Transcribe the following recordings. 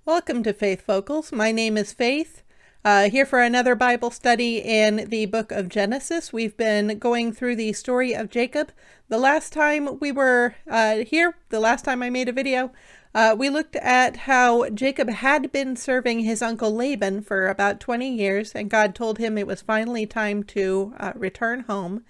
Welcome to Faith Focals. My name is Faith, here for another Bible study in the book of Genesis. We've been going through the story of Jacob. The last time we were here, the last time I made a video, we looked at how Jacob had been serving his uncle Laban for about 20 years, and God told him it was finally time to return home.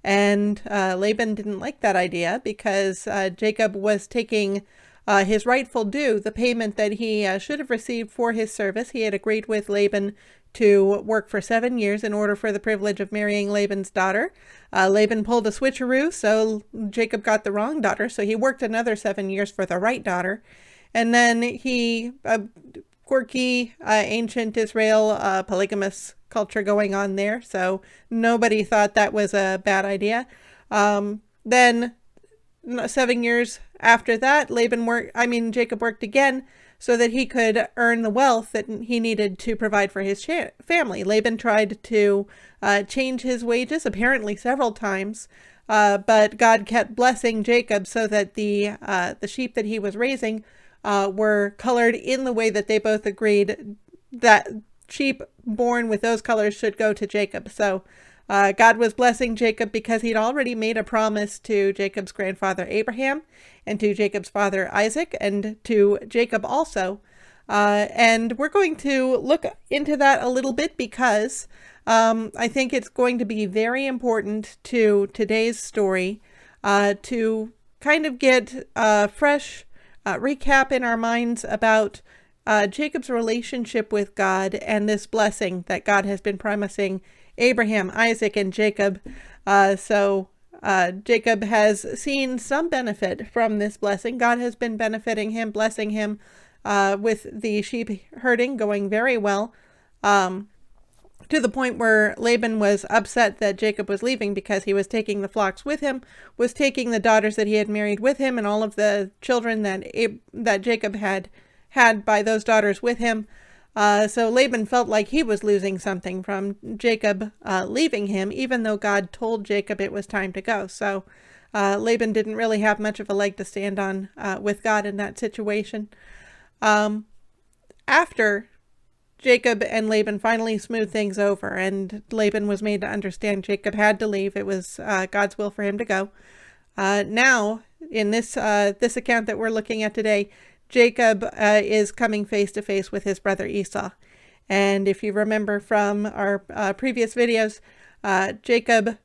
And Laban didn't like that idea because Jacob was taking his rightful due, the payment that he should have received for his service. He had agreed with Laban to work for 7 years in order for the privilege of marrying Laban's daughter. Laban pulled a switcheroo, so Jacob got the wrong daughter, so he worked another 7 years for the right daughter. And then he, quirky, ancient Israel, polygamous culture going on there, so nobody thought that was a bad idea. Then 7 years after that, Jacob worked again so that he could earn the wealth that he needed to provide for his family. Laban tried to change his wages, apparently several times, but God kept blessing Jacob so that the sheep that he was raising were colored in the way that they both agreed that sheep born with those colors should go to Jacob. So God was blessing Jacob because he'd already made a promise to Jacob's grandfather Abraham and to Jacob's father Isaac and to Jacob also. And we're going to look into that a little bit because I think it's going to be very important to today's story to kind of get a fresh recap in our minds about Jacob's relationship with God and this blessing that God has been promising Abraham, Isaac, and Jacob. Jacob has seen some benefit from this blessing. God has been benefiting him, blessing him with the sheep herding going very well, to the point where Laban was upset that Jacob was leaving because he was taking the flocks with him, was taking the daughters that he had married with him, and all of the children that Jacob had by those daughters with him. So Laban felt like he was losing something from Jacob leaving him, even though God told Jacob it was time to go. So Laban didn't really have much of a leg to stand on with God in that situation. After Jacob and Laban finally smoothed things over, and Laban was made to understand Jacob had to leave, it was God's will for him to go. Now, in this account that we're looking at today, Jacob is coming face to face with his brother Esau. And if you remember from our previous videos, Jacob,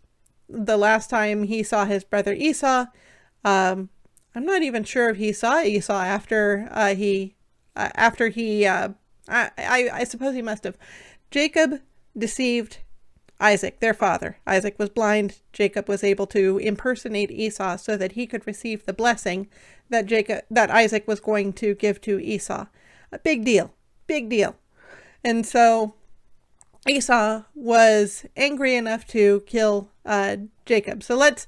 the last time he saw his brother Esau, I'm not even sure if he saw Esau after I suppose he must have. Jacob deceived Isaac, their father. Isaac was blind. Jacob was able to impersonate Esau so that he could receive the blessing that Isaac was going to give to Esau. A big deal. And so Esau was angry enough to kill Jacob. So let's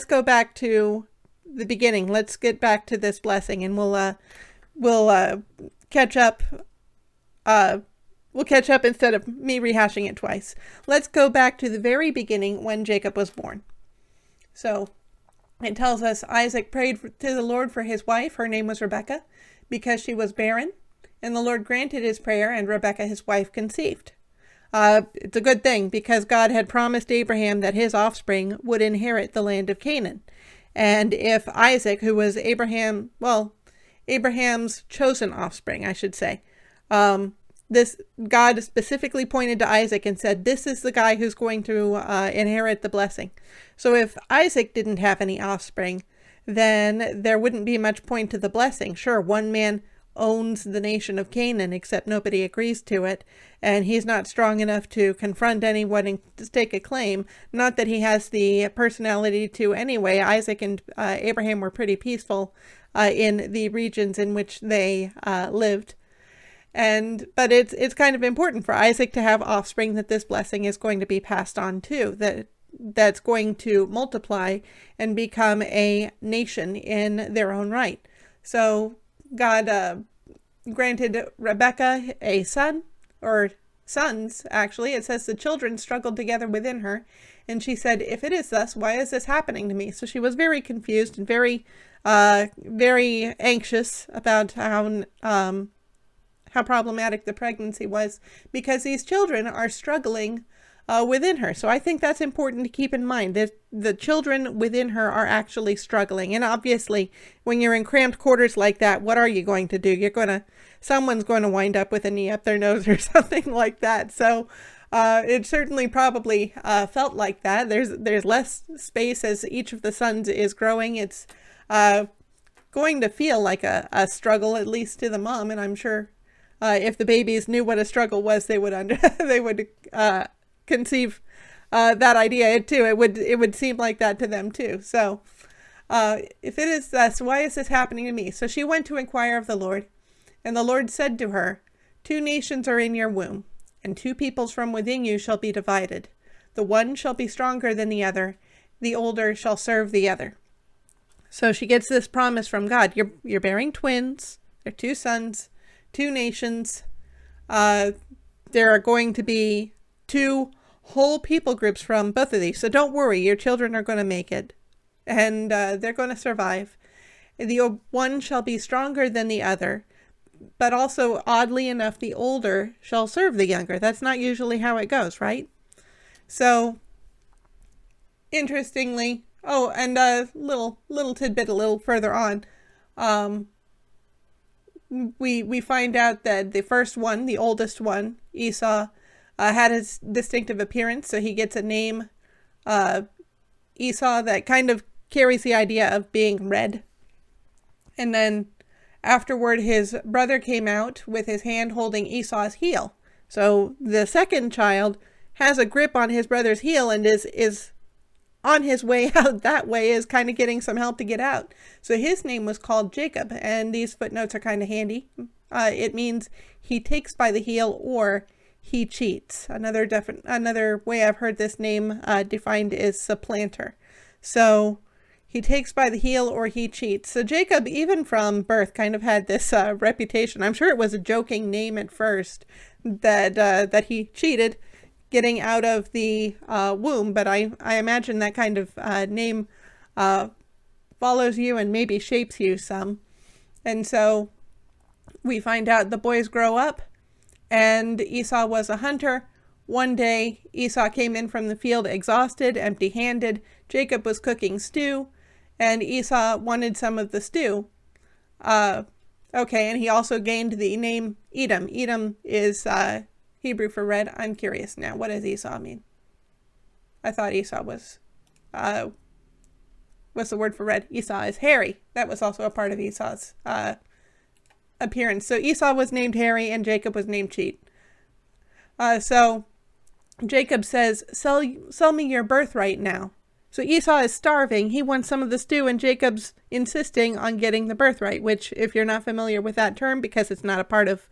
go back to the beginning. Let's get back to this blessing, and we'll catch up. We'll catch up instead of me rehashing it twice. Let's go back to the very beginning when Jacob was born. So it tells us Isaac prayed to the Lord for his wife. Her name was Rebekah, because she was barren. And the Lord granted his prayer, and Rebekah, his wife, conceived. It's a good thing, because God had promised Abraham that his offspring would inherit the land of Canaan. And if Isaac, who was Abraham's chosen offspring, I should say, God specifically pointed to Isaac and said, this is the guy who's going to inherit the blessing. So if Isaac didn't have any offspring, then there wouldn't be much point to the blessing. Sure, one man owns the nation of Canaan, except nobody agrees to it, and he's not strong enough to confront anyone and stake a claim. Not that he has the personality to anyway. Isaac and Abraham were pretty peaceful in the regions in which they lived. But it's kind of important for Isaac to have offspring that this blessing is going to be passed on to, that's going to multiply and become a nation in their own right. So God granted Rebekah a son, or sons, actually. It says the children struggled together within her, and she said, if it is thus, why is this happening to me? So she was very confused and very anxious about how how problematic the pregnancy was, because these children are struggling within her. So I think that's important to keep in mind, that the children within her are actually struggling. And obviously, when you're in cramped quarters like that, what are you going to do? Someone's going to wind up with a knee up their nose or something like that. So it certainly probably felt like that. There's less space as each of the sons is growing. It's going to feel like a struggle, at least to the mom. And I'm sure if the babies knew what a struggle was, they would conceive that idea too. It would seem like that to them too. So if it is thus, why is this happening to me? So she went to inquire of the Lord, and the Lord said to her, 2 nations are in your womb, and 2 peoples from within you shall be divided. The one shall be stronger than the other, the older shall serve the other. So she gets this promise from God. You're bearing twins. They're 2 sons, 2 nations. There are going to be 2 whole people groups from both of these. So don't worry, your children are going to make it, and they're going to survive. The one shall be stronger than the other, but also, oddly enough, the older shall serve the younger. That's not usually how it goes, right? So, interestingly, and a little tidbit a little further on, we find out that the first one, the oldest one, Esau, had his distinctive appearance, so he gets a name, Esau, that kind of carries the idea of being red. And then afterward, his brother came out with his hand holding Esau's heel. So the second child has a grip on his brother's heel and is on his way out that way, is kind of getting some help to get out. So his name was called Jacob, and these footnotes are kind of handy. It means he takes by the heel or he cheats. Another way I've heard this name defined is supplanter. So he takes by the heel or he cheats. So Jacob, even from birth, kind of had this reputation. I'm sure it was a joking name at first, that he cheated getting out of the womb. But I imagine that kind of name follows you and maybe shapes you some. And so we find out the boys grow up, and Esau was a hunter. One day, Esau came in from the field exhausted, empty-handed. Jacob was cooking stew, and Esau wanted some of the stew. And he also gained the name Edom. Edom is Hebrew for red. I'm curious now. What does Esau mean? I thought Esau was, what's the word for red? Esau is hairy. That was also a part of Esau's appearance. So Esau was named hairy and Jacob was named cheat. So Jacob says, sell me your birthright now. So Esau is starving. He wants some of the stew, and Jacob's insisting on getting the birthright, which, if you're not familiar with that term, because it's not a part of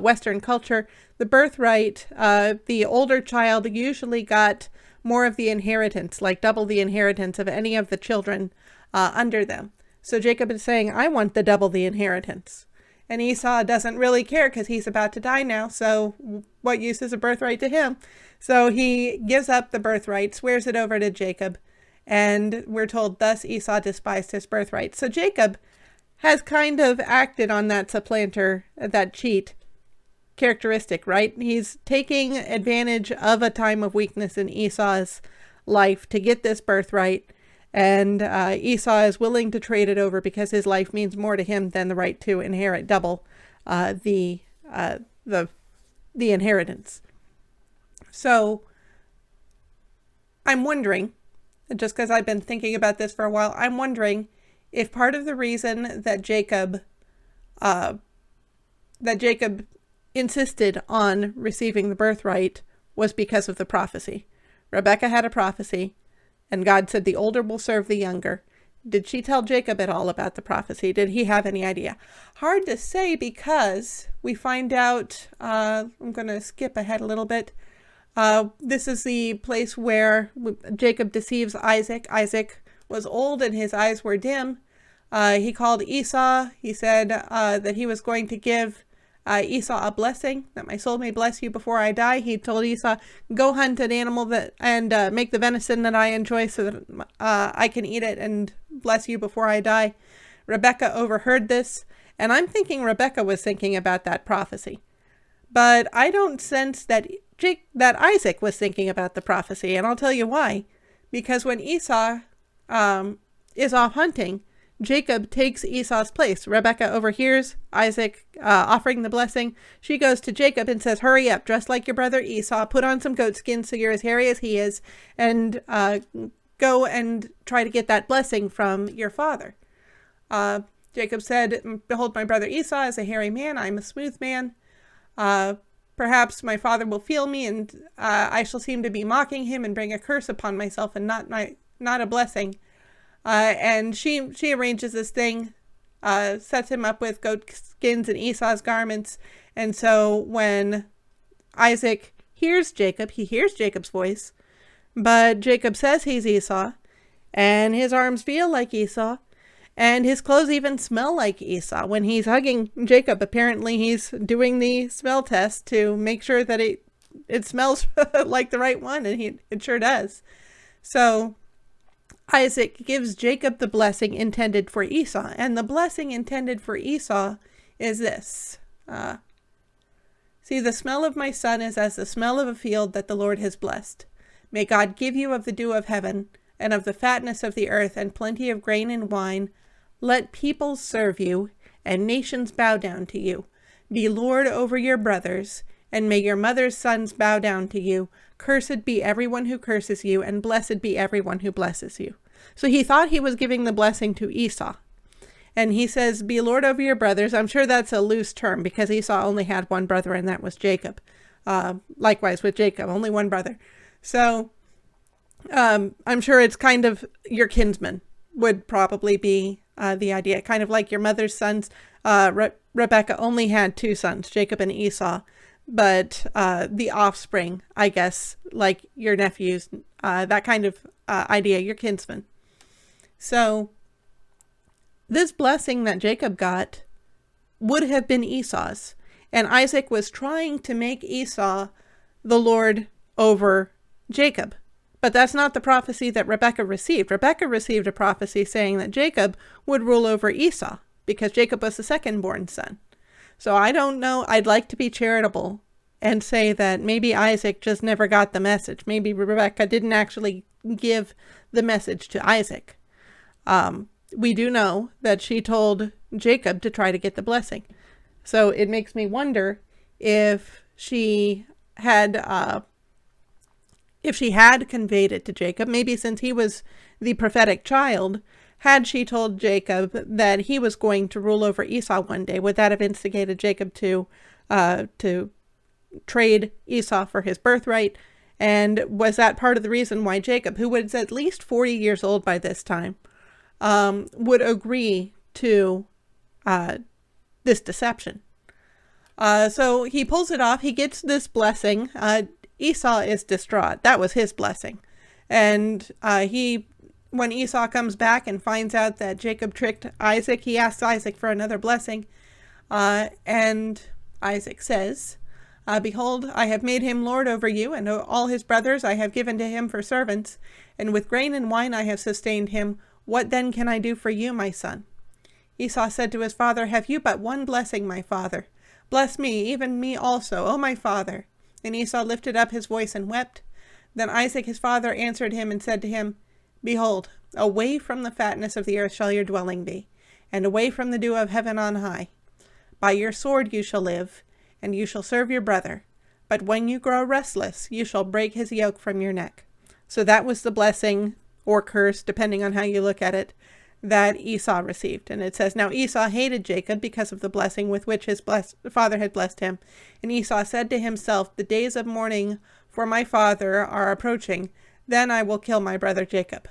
Western culture, the birthright, the older child usually got more of the inheritance, like double the inheritance of any of the children under them. So Jacob is saying, I want the double the inheritance. And Esau doesn't really care because he's about to die now, so what use is a birthright to him? So he gives up the birthright, swears it over to Jacob, and we're told, thus Esau despised his birthright. So Jacob has kind of acted on that supplanter, that cheat characteristic, right? He's taking advantage of a time of weakness in Esau's life to get this birthright. And Esau is willing to trade it over because his life means more to him than the right to inherit double the inheritance. So I'm wondering, just because I've been thinking about this for a while, I'm wondering if part of the reason that Jacob insisted on receiving the birthright was because of the prophecy. Rebecca had a prophecy, and God said the older will serve the younger. Did she tell Jacob at all about the prophecy? Did he have any idea? Hard to say, because we find out, I'm going to skip ahead a little bit. This is the place where Jacob deceives Isaac. Isaac was old and his eyes were dim. He called Esau. He said that he was going to give Esau a blessing, that my soul may bless you before I die. He told Esau, go hunt an animal and make the venison that I enjoy so that I can eat it and bless you before I die. Rebecca overheard this, And I'm thinking Rebekah was thinking about that prophecy. But I don't sense that Isaac was thinking about the prophecy, and I'll tell you why. Because when Esau is off hunting, Jacob takes Esau's place. Rebekah overhears Isaac offering the blessing. She goes to Jacob and says, hurry up, dress like your brother Esau, put on some goat skins so you're as hairy as he is, and go and try to get that blessing from your father. Jacob said, behold, my brother Esau is a hairy man, I'm a smooth man. Perhaps my father will feel me, and I shall seem to be mocking him and bring a curse upon myself and not a blessing. And she arranges this thing, sets him up with goat skins and Esau's garments. And so when Isaac hears Jacob, he hears Jacob's voice, but Jacob says he's Esau, and his arms feel like Esau, and his clothes even smell like Esau. When he's hugging Jacob, apparently he's doing the smell test to make sure that it smells like the right one, and it sure does. So Isaac gives Jacob the blessing intended for Esau, and the blessing intended for Esau is this. See, the smell of my son is as the smell of a field that the Lord has blessed. May God give you of the dew of heaven, and of the fatness of the earth, and plenty of grain and wine. Let peoples serve you, and nations bow down to you. Be Lord over your brothers, and may your mother's sons bow down to you. Cursed be everyone who curses you, and blessed be everyone who blesses you. So he thought he was giving the blessing to Esau. And he says, be Lord over your brothers. I'm sure that's a loose term, because Esau only had one brother, and that was Jacob. Likewise with Jacob, only one brother. So I'm sure it's kind of your kinsman would probably be the idea. Kind of like your mother's sons. Rebekah only had two sons, Jacob and Esau. But the offspring, I guess, like your nephews, that kind of idea, your kinsman. So this blessing that Jacob got would have been Esau's. And Isaac was trying to make Esau the Lord over Jacob. But that's not the prophecy that Rebekah received. Rebekah received a prophecy saying that Jacob would rule over Esau, because Jacob was the second-born son. So I don't know. I'd like to be charitable and say that maybe Isaac just never got the message. Maybe Rebekah didn't actually give the message to Isaac. We do know that she told Jacob to try to get the blessing. So it makes me wonder if she had conveyed it to Jacob, maybe since he was the prophetic child, had she told Jacob that he was going to rule over Esau one day, would that have instigated Jacob to trade Esau for his birthright? And was that part of the reason why Jacob, who was at least 40 years old by this time, would agree to this deception? So he pulls it off. He gets this blessing. Esau is distraught. That was his blessing. And when Esau comes back and finds out that Jacob tricked Isaac, he asks Isaac for another blessing. And Isaac says, behold, I have made him lord over you, and all his brothers I have given to him for servants, and with grain and wine I have sustained him. What then can I do for you, my son? Esau said to his father, have you but one blessing, my father? Bless me, even me also, O my father. And Esau lifted up his voice and wept. Then Isaac his father answered him and said to him, behold, away from the fatness of the earth shall your dwelling be, and away from the dew of heaven on high. By your sword you shall live, and you shall serve your brother. But when you grow restless, you shall break his yoke from your neck. So that was the blessing, or curse, depending on how you look at it, that Esau received. And it says, now Esau hated Jacob because of the blessing with which his father had blessed him. And Esau said to himself, the days of mourning for my father are approaching. Then I will kill my brother Jacob.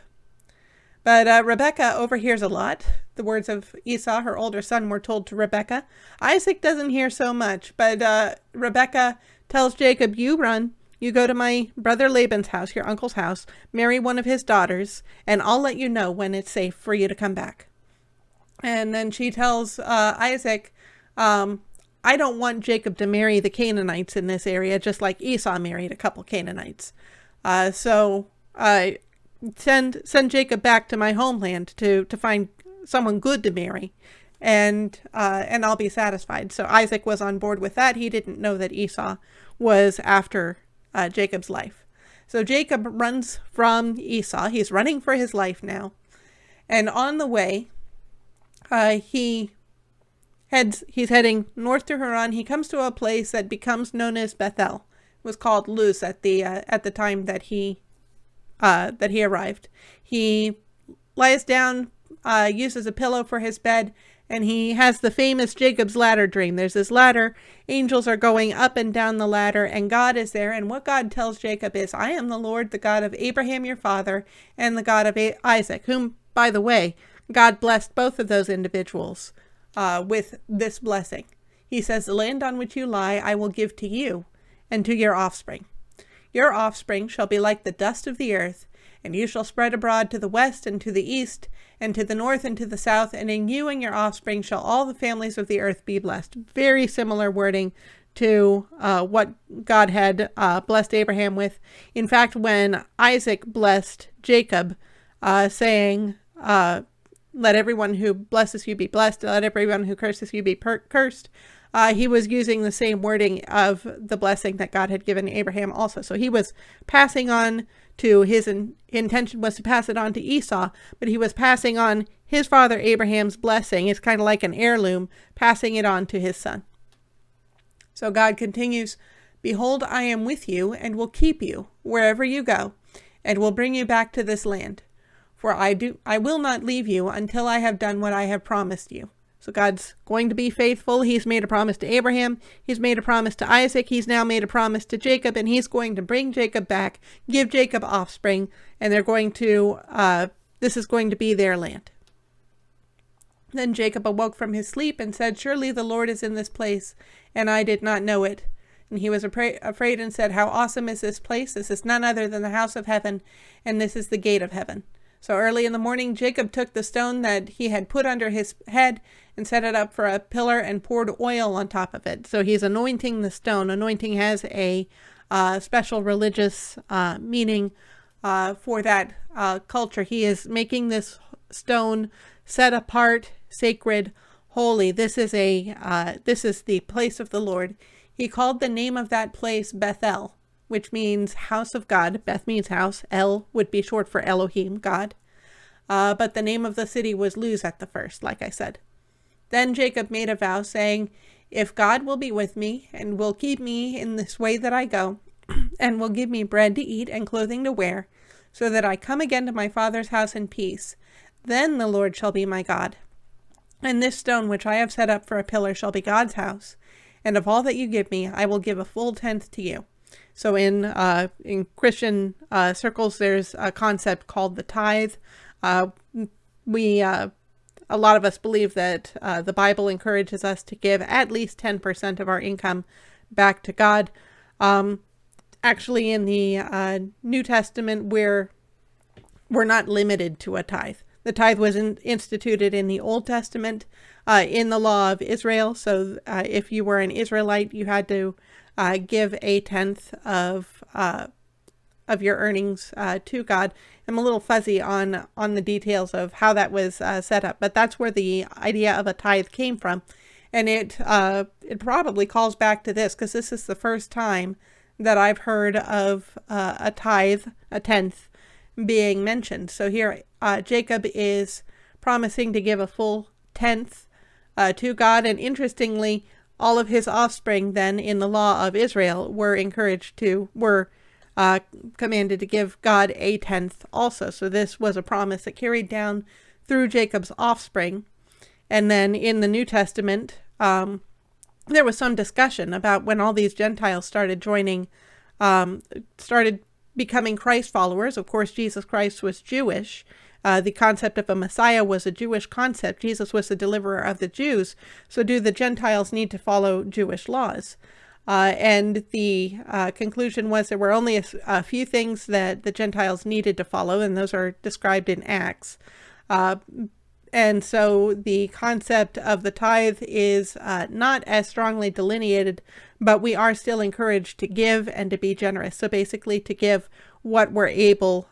But Rebekah overhears a lot. The words of Esau, her older son, were told to Rebekah. Isaac doesn't hear so much, but Rebekah tells Jacob, you run. You go to my brother Laban's house, your uncle's house, marry one of his daughters, and I'll let you know when it's safe for you to come back. And then she tells Isaac, I don't want Jacob to marry the Canaanites in this area, just like Esau married a couple Canaanites. So send Jacob back to my homeland to find someone good to marry. and I'll be satisfied. So Isaac was on board with that. He didn't know that Esau was after Jacob's life. So Jacob runs from Esau. He's running for his life now. And on the way, he's heading north to Haran. He comes to a place that becomes known as Bethel. It was called Luz at the time that he arrived. He lies down, uses a pillow for his bed, and he has the famous Jacob's ladder dream. There's this ladder. Angels are going up and down the ladder, and God is there. And what God tells Jacob is, I am the Lord, the God of Abraham your father, and the God of Isaac, whom, by the way, God blessed both of those individuals with this blessing. He says, the land on which you lie I will give to you and to your offspring. Your offspring shall be like the dust of the earth, and you shall spread abroad to the west and to the east, and to the north and to the south, and in you and your offspring shall all the families of the earth be blessed. Very similar wording to what God had blessed Abraham with. In fact, when Isaac blessed Jacob, saying, let everyone who blesses you be blessed, let everyone who curses you be cursed, he was using the same wording of the blessing that God had given Abraham also. So he was passing on to his intention was to pass it on to Esau, but he was passing on his father Abraham's blessing. It's kind of like an heirloom, passing it on to his son. So God continues, behold, I am with you and will keep you wherever you go, and will bring you back to this land. For I will not leave you until I have done what I have promised you. So God's going to be faithful. He's made a promise to Abraham. He's made a promise to Isaac. He's now made a promise to Jacob, and he's going to bring Jacob back, give Jacob offspring, and they're going to, this is going to be their land. Then Jacob awoke from his sleep and said, surely the Lord is in this place, and I did not know it. And he was afraid and said, how awesome is this place? This is none other than the house of heaven, and this is the gate of heaven. So early in the morning, Jacob took the stone that he had put under his head and set it up for a pillar and poured oil on top of it. So he's anointing the stone. Anointing has a special religious meaning for that culture. He is making this stone set apart, sacred, holy. This is the place of the Lord. He called the name of that place Bethel, which means house of God. Beth means house. El would be short for Elohim, God. But the name of the city was Luz at the first, like I said. Then Jacob made a vow, saying, if God will be with me, and will keep me in this way that I go, and will give me bread to eat and clothing to wear, so that I come again to my father's house in peace, then the Lord shall be my God. And this stone which I have set up for a pillar shall be God's house, and of all that you give me, I will give a full tenth to you. So in Christian circles, there's a concept called the tithe. A lot of us believe that the Bible encourages us to give at least 10% of our income back to God. Actually, in the New Testament, we're not limited to a tithe. The tithe was instituted in the Old Testament in the law of Israel. So if you were an Israelite, you had to give a tenth of your earnings to God. I'm a little fuzzy on the details of how that was set up, but that's where the idea of a tithe came from. And it probably calls back to this, because this is the first time that I've heard of a tithe, a tenth, being mentioned. So here Jacob is promising to give a full tenth to God, and interestingly, all of his offspring then in the law of Israel were commanded to give God a tenth also. So this was a promise that carried down through Jacob's offspring. And then in the New Testament, there was some discussion about when all these Gentiles started becoming Christ followers. Of course, Jesus Christ was Jewish. The concept of a Messiah was a Jewish concept. Jesus was the deliverer of the Jews. So do the Gentiles need to follow Jewish laws? And the conclusion was there were only a few things that the Gentiles needed to follow, and those are described in Acts. And so the concept of the tithe is not as strongly delineated, but we are still encouraged to give and to be generous. So basically to give what we're able,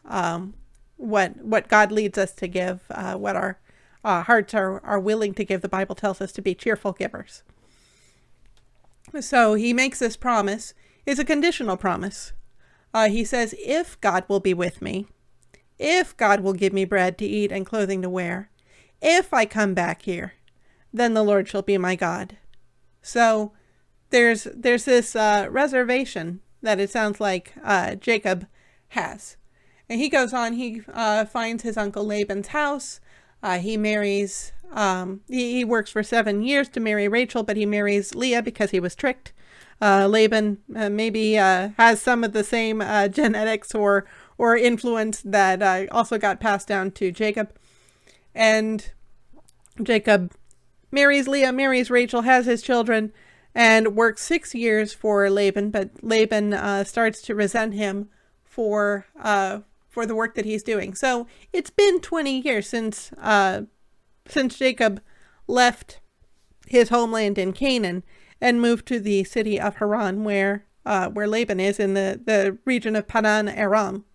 what God leads us to give, what our hearts are willing to give. The Bible tells us to be cheerful givers. So he makes this promise. It's a conditional promise. He says, if God will be with me, if God will give me bread to eat and clothing to wear, if I come back here, then the Lord shall be my God. So there's this reservation that it sounds like Jacob has. And he goes on, he finds his uncle Laban's house. He marries, he works for 7 years to marry Rachel, but he marries Leah because he was tricked. Laban maybe has some of the same genetics or influence that also got passed down to Jacob. And Jacob marries Leah, marries Rachel, has his children, and works 6 years for Laban. But Laban starts to resent him for the work that he's doing. So it's been 20 years since Jacob left his homeland in Canaan and moved to the city of Haran, where Laban is, in the region of Padan Aram.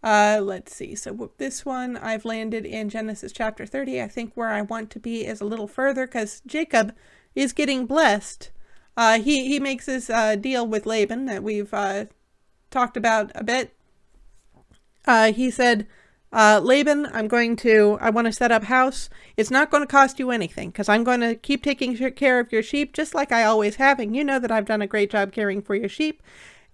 Let's see. So this one, I've landed in Genesis chapter 30. I think where I want to be is a little further, because Jacob is getting blessed. He makes this deal with Laban that we've talked about a bit. He said, Laban, I want to set up house. It's not going to cost you anything, because I'm going to keep taking care of your sheep just like I always have. And you know that I've done a great job caring for your sheep.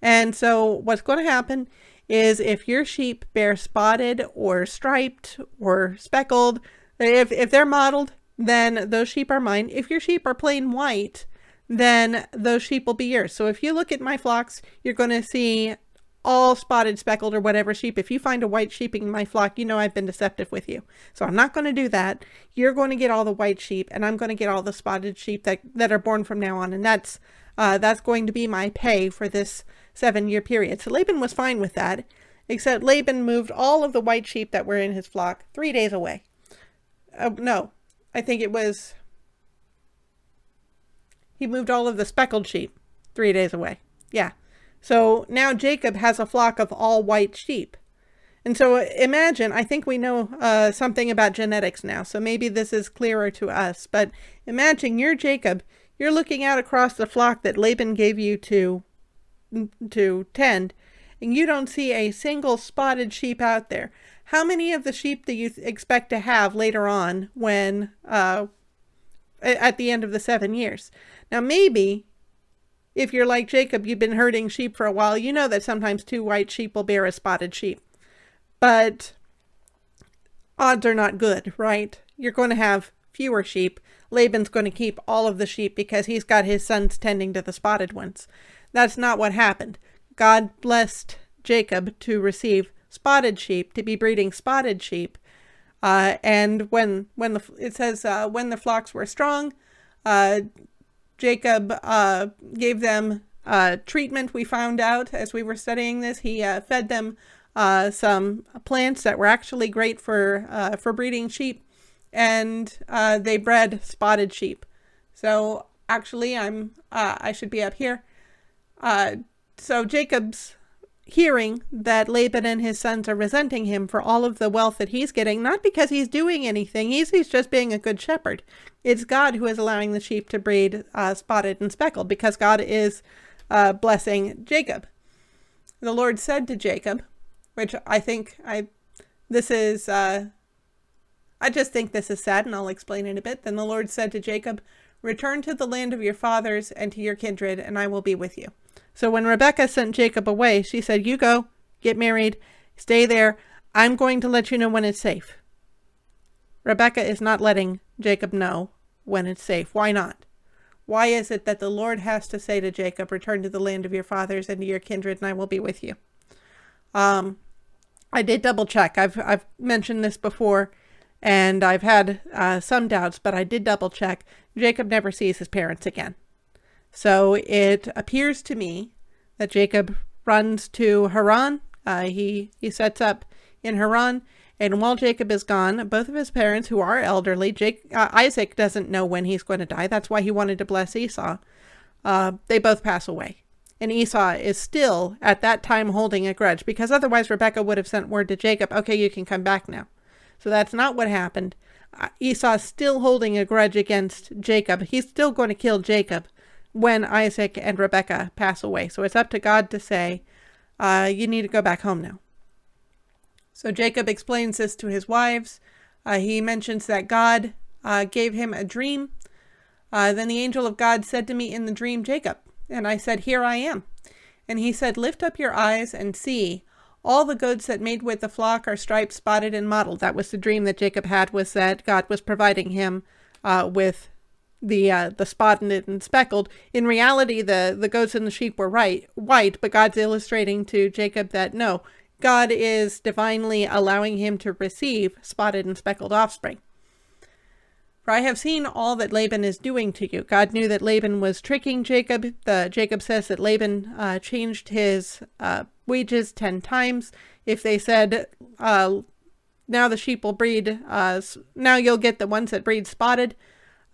And so what's going to happen is, if your sheep bear spotted or striped or speckled, if they're mottled, then those sheep are mine. If your sheep are plain white, then those sheep will be yours. So if you look at my flocks, you're going to see all spotted, speckled, or whatever sheep. If you find a white sheep in my flock, you know I've been deceptive with you. So I'm not going to do that. You're going to get all the white sheep, and I'm going to get all the spotted sheep that are born from now on. And that's going to be my pay for this 7-year period. So Laban was fine with that, except Laban moved all of the white sheep that were in his flock 3 days away. No, I think it was, he moved all of the speckled sheep 3 days away. Yeah. So now Jacob has a flock of all white sheep. And so imagine, I think we know something about genetics now, so maybe this is clearer to us, but imagine you're Jacob, you're looking out across the flock that Laban gave you to tend, and you don't see a single spotted sheep out there. How many of the sheep do you expect to have later on when, at the end of the 7 years? Now maybe, if you're like Jacob, you've been herding sheep for a while, you know that sometimes 2 white sheep will bear a spotted sheep. But odds are not good, right? You're going to have fewer sheep. Laban's going to keep all of the sheep because he's got his sons tending to the spotted ones. That's not what happened. God blessed Jacob to receive spotted sheep, to be breeding spotted sheep. And when the flocks were strong, Jacob gave them treatment. We found out as we were studying this, he fed them some plants that were actually great for breeding sheep, and they bred spotted sheep. So actually, I should be up here. So Jacob's hearing that Laban and his sons are resenting him for all of the wealth that he's getting, not because he's doing anything, he's just being a good shepherd. It's God who is allowing the sheep to breed spotted and speckled, because God is blessing Jacob. The Lord said to Jacob, which I just think this is sad, and I'll explain in a bit. Then the Lord said to Jacob, "Return to the land of your fathers and to your kindred, and I will be with you." So when Rebekah sent Jacob away, she said, "You go, get married, stay there. I'm going to let you know when it's safe." Rebekah is not letting Jacob know when it's safe. Why not? Why is it that the Lord has to say to Jacob, "Return to the land of your fathers and to your kindred, and I will be with you"? I did double check. I've mentioned this before, and I've had some doubts, but I did double check. Jacob never sees his parents again. So it appears to me that Jacob runs to Haran. He sets up in Haran, and while Jacob is gone, both of his parents, who are elderly, Isaac doesn't know when he's going to die. That's why he wanted to bless Esau. They both pass away. And Esau is still at that time holding a grudge, because otherwise Rebekah would have sent word to Jacob, "Okay, you can come back now." So that's not what happened. Esau's still holding a grudge against Jacob. He's still going to kill Jacob when Isaac and Rebekah pass away. So it's up to God to say, you need to go back home now. So Jacob explains this to his wives. He mentions that God gave him a dream. Then the angel of God said to me in the dream, Jacob. And I said, here I am. And he said, lift up your eyes and see. All the goats that made with the flock are striped, spotted, and mottled. That was the dream that Jacob had, was that God was providing him with the spotted and speckled. In reality, the goats and the sheep were white, but God's illustrating to Jacob that no, God is divinely allowing him to receive spotted and speckled offspring. For I have seen all that Laban is doing to you. God knew that Laban was tricking Jacob. Jacob says that Laban changed his wages 10 times. If they said, now the sheep will breed, now you'll get the ones that breed spotted,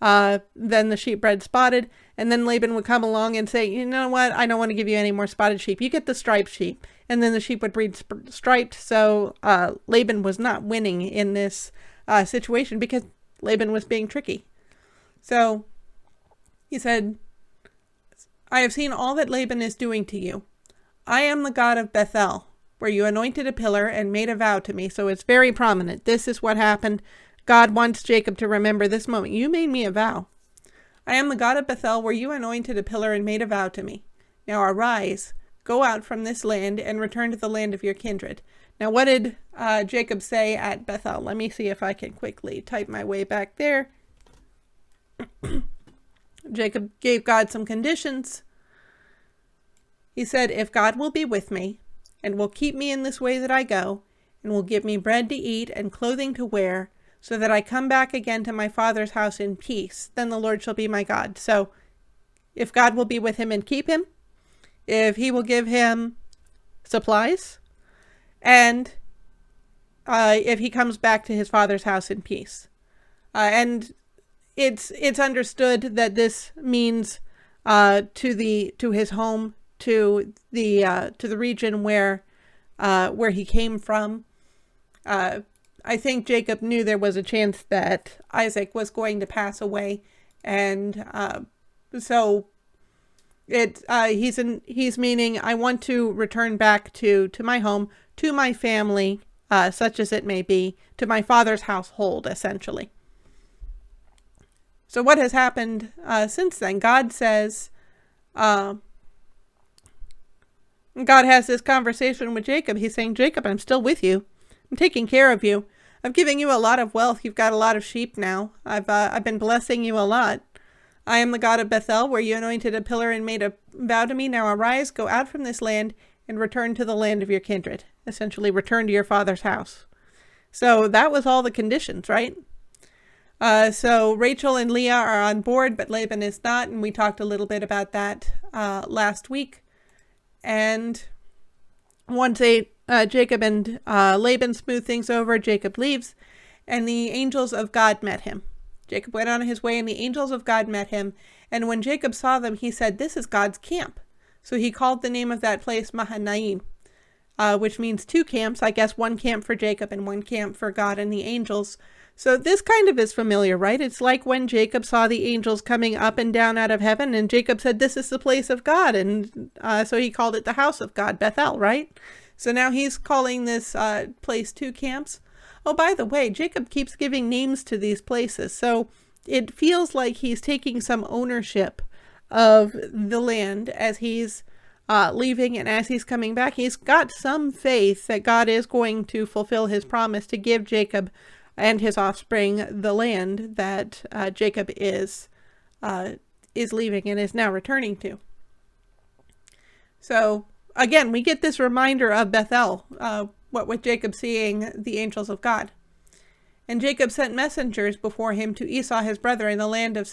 then the sheep bred spotted. And then Laban would come along and say, you know what, I don't want to give you any more spotted sheep. You get the striped sheep. And then the sheep would breed striped. So Laban was not winning in this situation because Laban was being tricky. So he said, I have seen all that Laban is doing to you. I am the God of Bethel, where you anointed a pillar and made a vow to me. So it's very prominent. This is what happened. God wants Jacob to remember this moment. You made me a vow. I am the God of Bethel, where you anointed a pillar and made a vow to me. Now arise, go out from this land and return to the land of your kindred. Now, what did Jacob say at Bethel? Let me see if I can quickly type my way back there. Jacob gave God some conditions. He said, if God will be with me and will keep me in this way that I go, and will give me bread to eat and clothing to wear, so that I come back again to my father's house in peace, then the Lord shall be my God. So if God will be with him and keep him, if he will give him supplies, and if he comes back to his father's house in peace. And it's understood that this means to his home, to the region where he came from. I think Jacob knew there was a chance that Isaac was going to pass away, and so he's meaning, I want to return back to my home, to my family, such as it may be, to my father's household, essentially. So what has happened since then? God says, God has this conversation with Jacob. He's saying, Jacob, I'm still with you. I'm taking care of you. I'm giving you a lot of wealth. You've got a lot of sheep now. I've been blessing you a lot. I am the God of Bethel, where you anointed a pillar and made a vow to me. Now arise, go out from this land, and return to the land of your kindred. Essentially, return to your father's house. So that was all the conditions, right? So Rachel and Leah are on board, but Laban is not, and we talked a little bit about that last week. And once Jacob and Laban smooth things over, Jacob leaves, and the angels of God met him. Jacob went on his way, and the angels of God met him. And when Jacob saw them, he said, this is God's camp. So he called the name of that place Mahanaim, which means 2 camps. I guess 1 camp for Jacob and 1 camp for God and the angels. So this kind of is familiar, right? It's like when Jacob saw the angels coming up and down out of heaven, and Jacob said, this is the place of God. And so he called it the house of God, Bethel, right? So now he's calling this place 2 camps. Oh, by the way, Jacob keeps giving names to these places. So it feels like he's taking some ownership of the land as he's leaving and as he's coming back. He's got some faith that God is going to fulfill his promise to give Jacob and his offspring the land that Jacob is leaving and is now returning to. So again, we get this reminder of Bethel, what with Jacob seeing the angels of God. And Jacob sent messengers before him to Esau his brother in the land of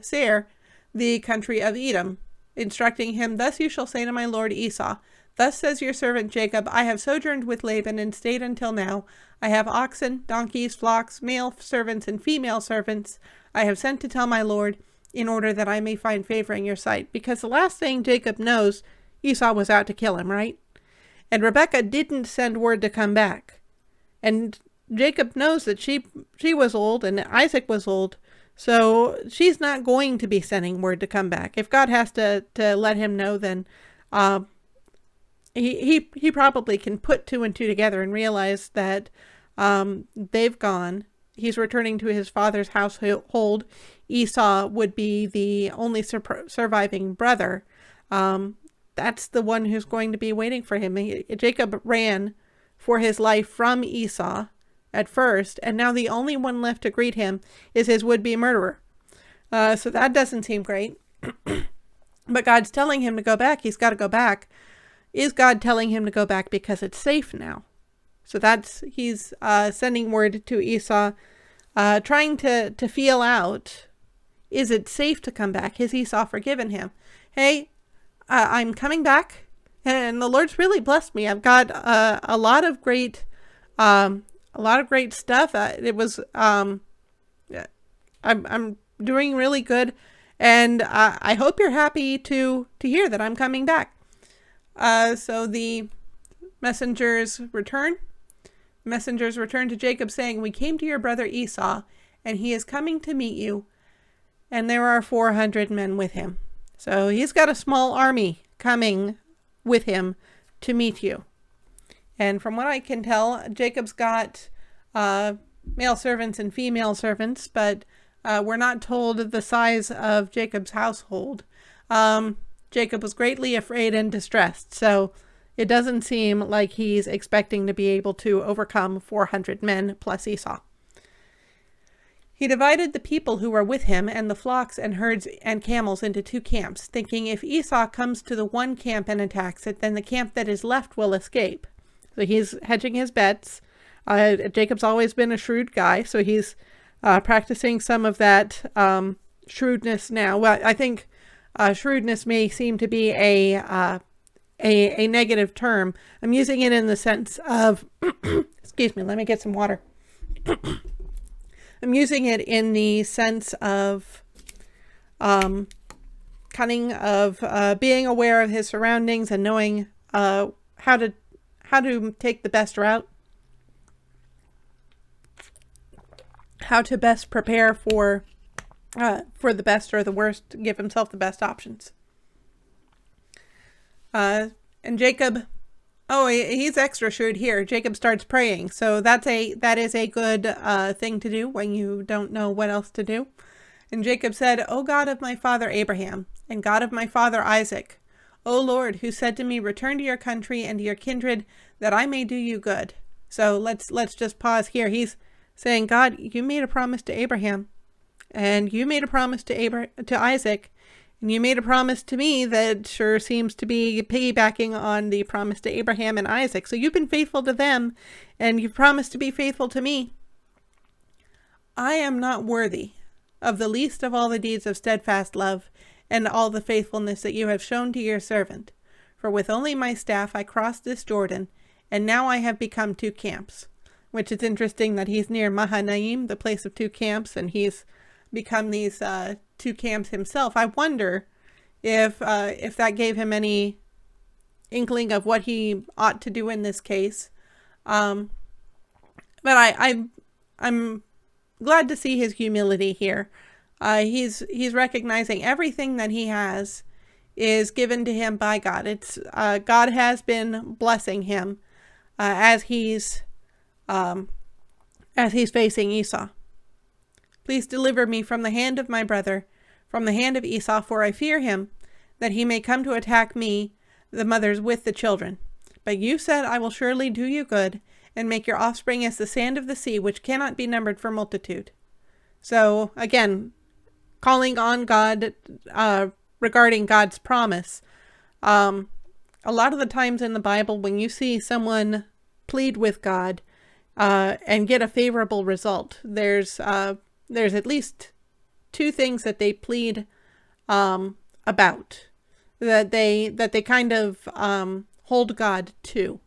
Seir, the country of Edom, instructing him, thus you shall say to my lord Esau, thus says your servant Jacob, I have sojourned with Laban and stayed until now. I have oxen, donkeys, flocks, male servants, and female servants. I have sent to tell my lord, in order that I may find favor in your sight. Because the last thing Jacob knows, Esau was out to kill him, right? And Rebekah didn't send word to come back. And Jacob knows that she was old and Isaac was old, so she's not going to be sending word to come back. If God has to let him know, then he probably can put two and two together and realize that they've gone. He's returning to his father's household. Esau would be the only surviving brother. That's the one who's going to be waiting for him. Jacob ran for his life from Esau at first, and now the only one left to greet him is his would-be murderer. So that doesn't seem great. But God's telling him to go back. He's got to go back. Is God telling him to go back because it's safe now? So he's sending word to Esau, trying to feel out, is it safe to come back? Has Esau forgiven him? Hey, I'm coming back, and the Lord's really blessed me. I've got a lot of great stuff. I'm doing really good, and I hope you're happy to hear that I'm coming back. So the messengers return. Messengers return to Jacob saying, we came to your brother Esau, and he is coming to meet you, and there are 400 men with him. So he's got a small army coming with him to meet you. And from what I can tell, Jacob's got male servants and female servants, but we're not told the size of Jacob's household. Jacob was greatly afraid and distressed, so it doesn't seem like he's expecting to be able to overcome 400 men plus Esau. He divided the people who were with him and the flocks and herds and camels into two camps, thinking if Esau comes to the one camp and attacks it, then the camp that is left will escape. So he's hedging his bets. Jacob's always been a shrewd guy, so he's practicing some of that shrewdness now. Well, I think shrewdness may seem to be a negative term. I'm using it in the sense of, excuse me, let me get some water. I'm using it in the sense of cunning, of being aware of his surroundings and knowing how to take the best route, how to best prepare for the best or the worst, give himself the best options. And Jacob, he's extra shrewd here. Jacob starts praying. So that is a good thing to do when you don't know what else to do. And Jacob said, O God of my father Abraham, and God of my father Isaac, O Lord, who said to me, return to your country and to your kindred, that I may do you good. So let's just pause here. He's saying, God, you made a promise to Abraham, and you made a promise to Isaac, and you made a promise to me that sure seems to be piggybacking on the promise to Abraham and Isaac. So you've been faithful to them, and you've promised to be faithful to me. I am not worthy of the least of all the deeds of steadfast love and all the faithfulness that you have shown to your servant. For with only my staff I crossed this Jordan, and now I have become two camps. Which is interesting that he's near Mahanaim, the place of two camps, and he's become these two camps himself. I wonder if that gave him any inkling of what he ought to do in this case. But I'm glad to see his humility here. He's recognizing everything that he has is given to him by God. It's God has been blessing him as he's facing Esau. Please deliver me from the hand of my brother, from the hand of Esau, for I fear him, that he may come to attack me, the mothers with the children. But you said, I will surely do you good, and make your offspring as the sand of the sea, which cannot be numbered for multitude. So, again, calling on God regarding God's promise. A lot of the times in the Bible, when you see someone plead with God and get a favorable result, there's at least two things that they plead about, that they kind of hold God to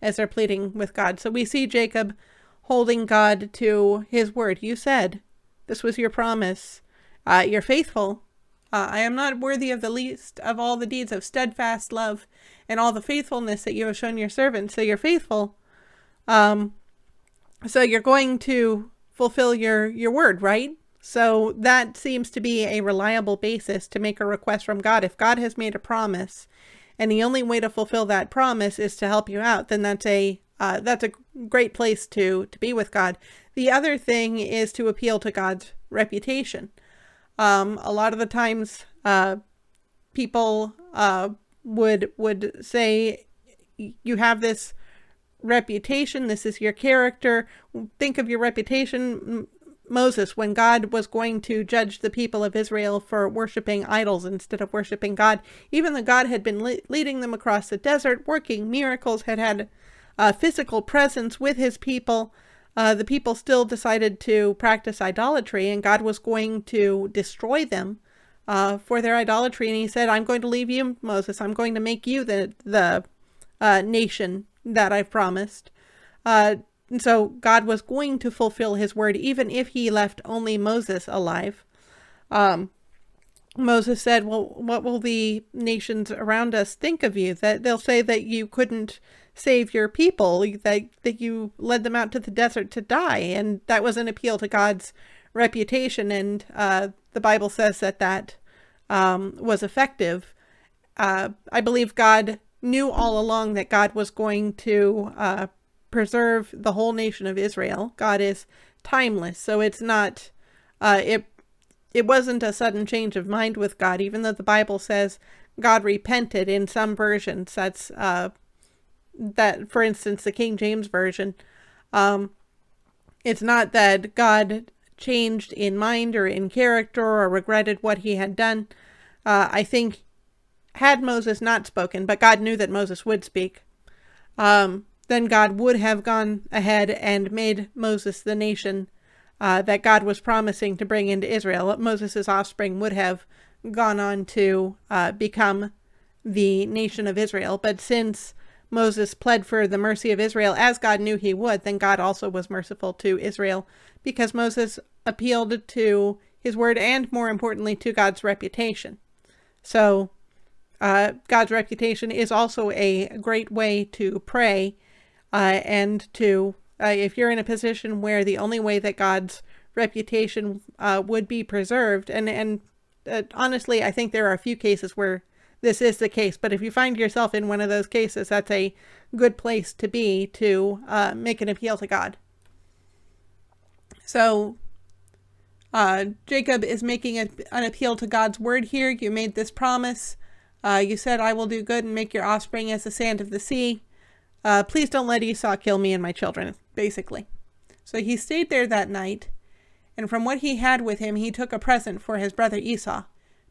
as they're pleading with God. So we see Jacob holding God to his word. You said this was your promise. You're faithful. I am not worthy of the least of all the deeds of steadfast love and all the faithfulness that you have shown your servant. So you're faithful. So you're going to fulfill your word, right? So that seems to be a reliable basis to make a request from God. If God has made a promise, and the only way to fulfill that promise is to help you out, then that's a great place to be with God. The other thing is to appeal to God's reputation. A lot of the times, people would say, you have this reputation, this is your character. Think of your reputation. Moses, when God was going to judge the people of Israel for worshiping idols instead of worshiping God, even though God had been leading them across the desert, working miracles, had physical presence with his people, the people still decided to practice idolatry, and God was going to destroy them for their idolatry. And he said, I'm going to leave you, Moses. I'm going to make you the nation that I've promised. And so God was going to fulfill his word, even if he left only Moses alive. Moses said, well, what will the nations around us think of you? That they'll say that you couldn't save your people, that you led them out to the desert to die. And that was an appeal to God's reputation. And the Bible says that was effective. I believe God knew all along that God was going to preserve the whole nation of Israel. God is timeless, so it's not, it wasn't a sudden change of mind with God, even though the Bible says God repented in some versions. That's, that, for instance, the King James Version. It's not that God changed in mind or in character or regretted what he had done. I think had Moses not spoken, but God knew that Moses would speak, then God would have gone ahead and made Moses the nation that God was promising to bring into Israel. Moses' offspring would have gone on to become the nation of Israel. But since Moses pled for the mercy of Israel, as God knew he would, then God also was merciful to Israel, because Moses appealed to his word and, more importantly, to God's reputation. So God's reputation is also a great way to pray. And to, if you're in a position where the only way that God's reputation would be preserved, and honestly, I think there are a few cases where this is the case, but if you find yourself in one of those cases, that's a good place to be to make an appeal to God. So Jacob is making an appeal to God's word here. You made this promise. You said, I will do good and make your offspring as the sand of the sea. Please don't let Esau kill me and my children, basically. So he stayed there that night, and from what he had with him, he took a present for his brother Esau,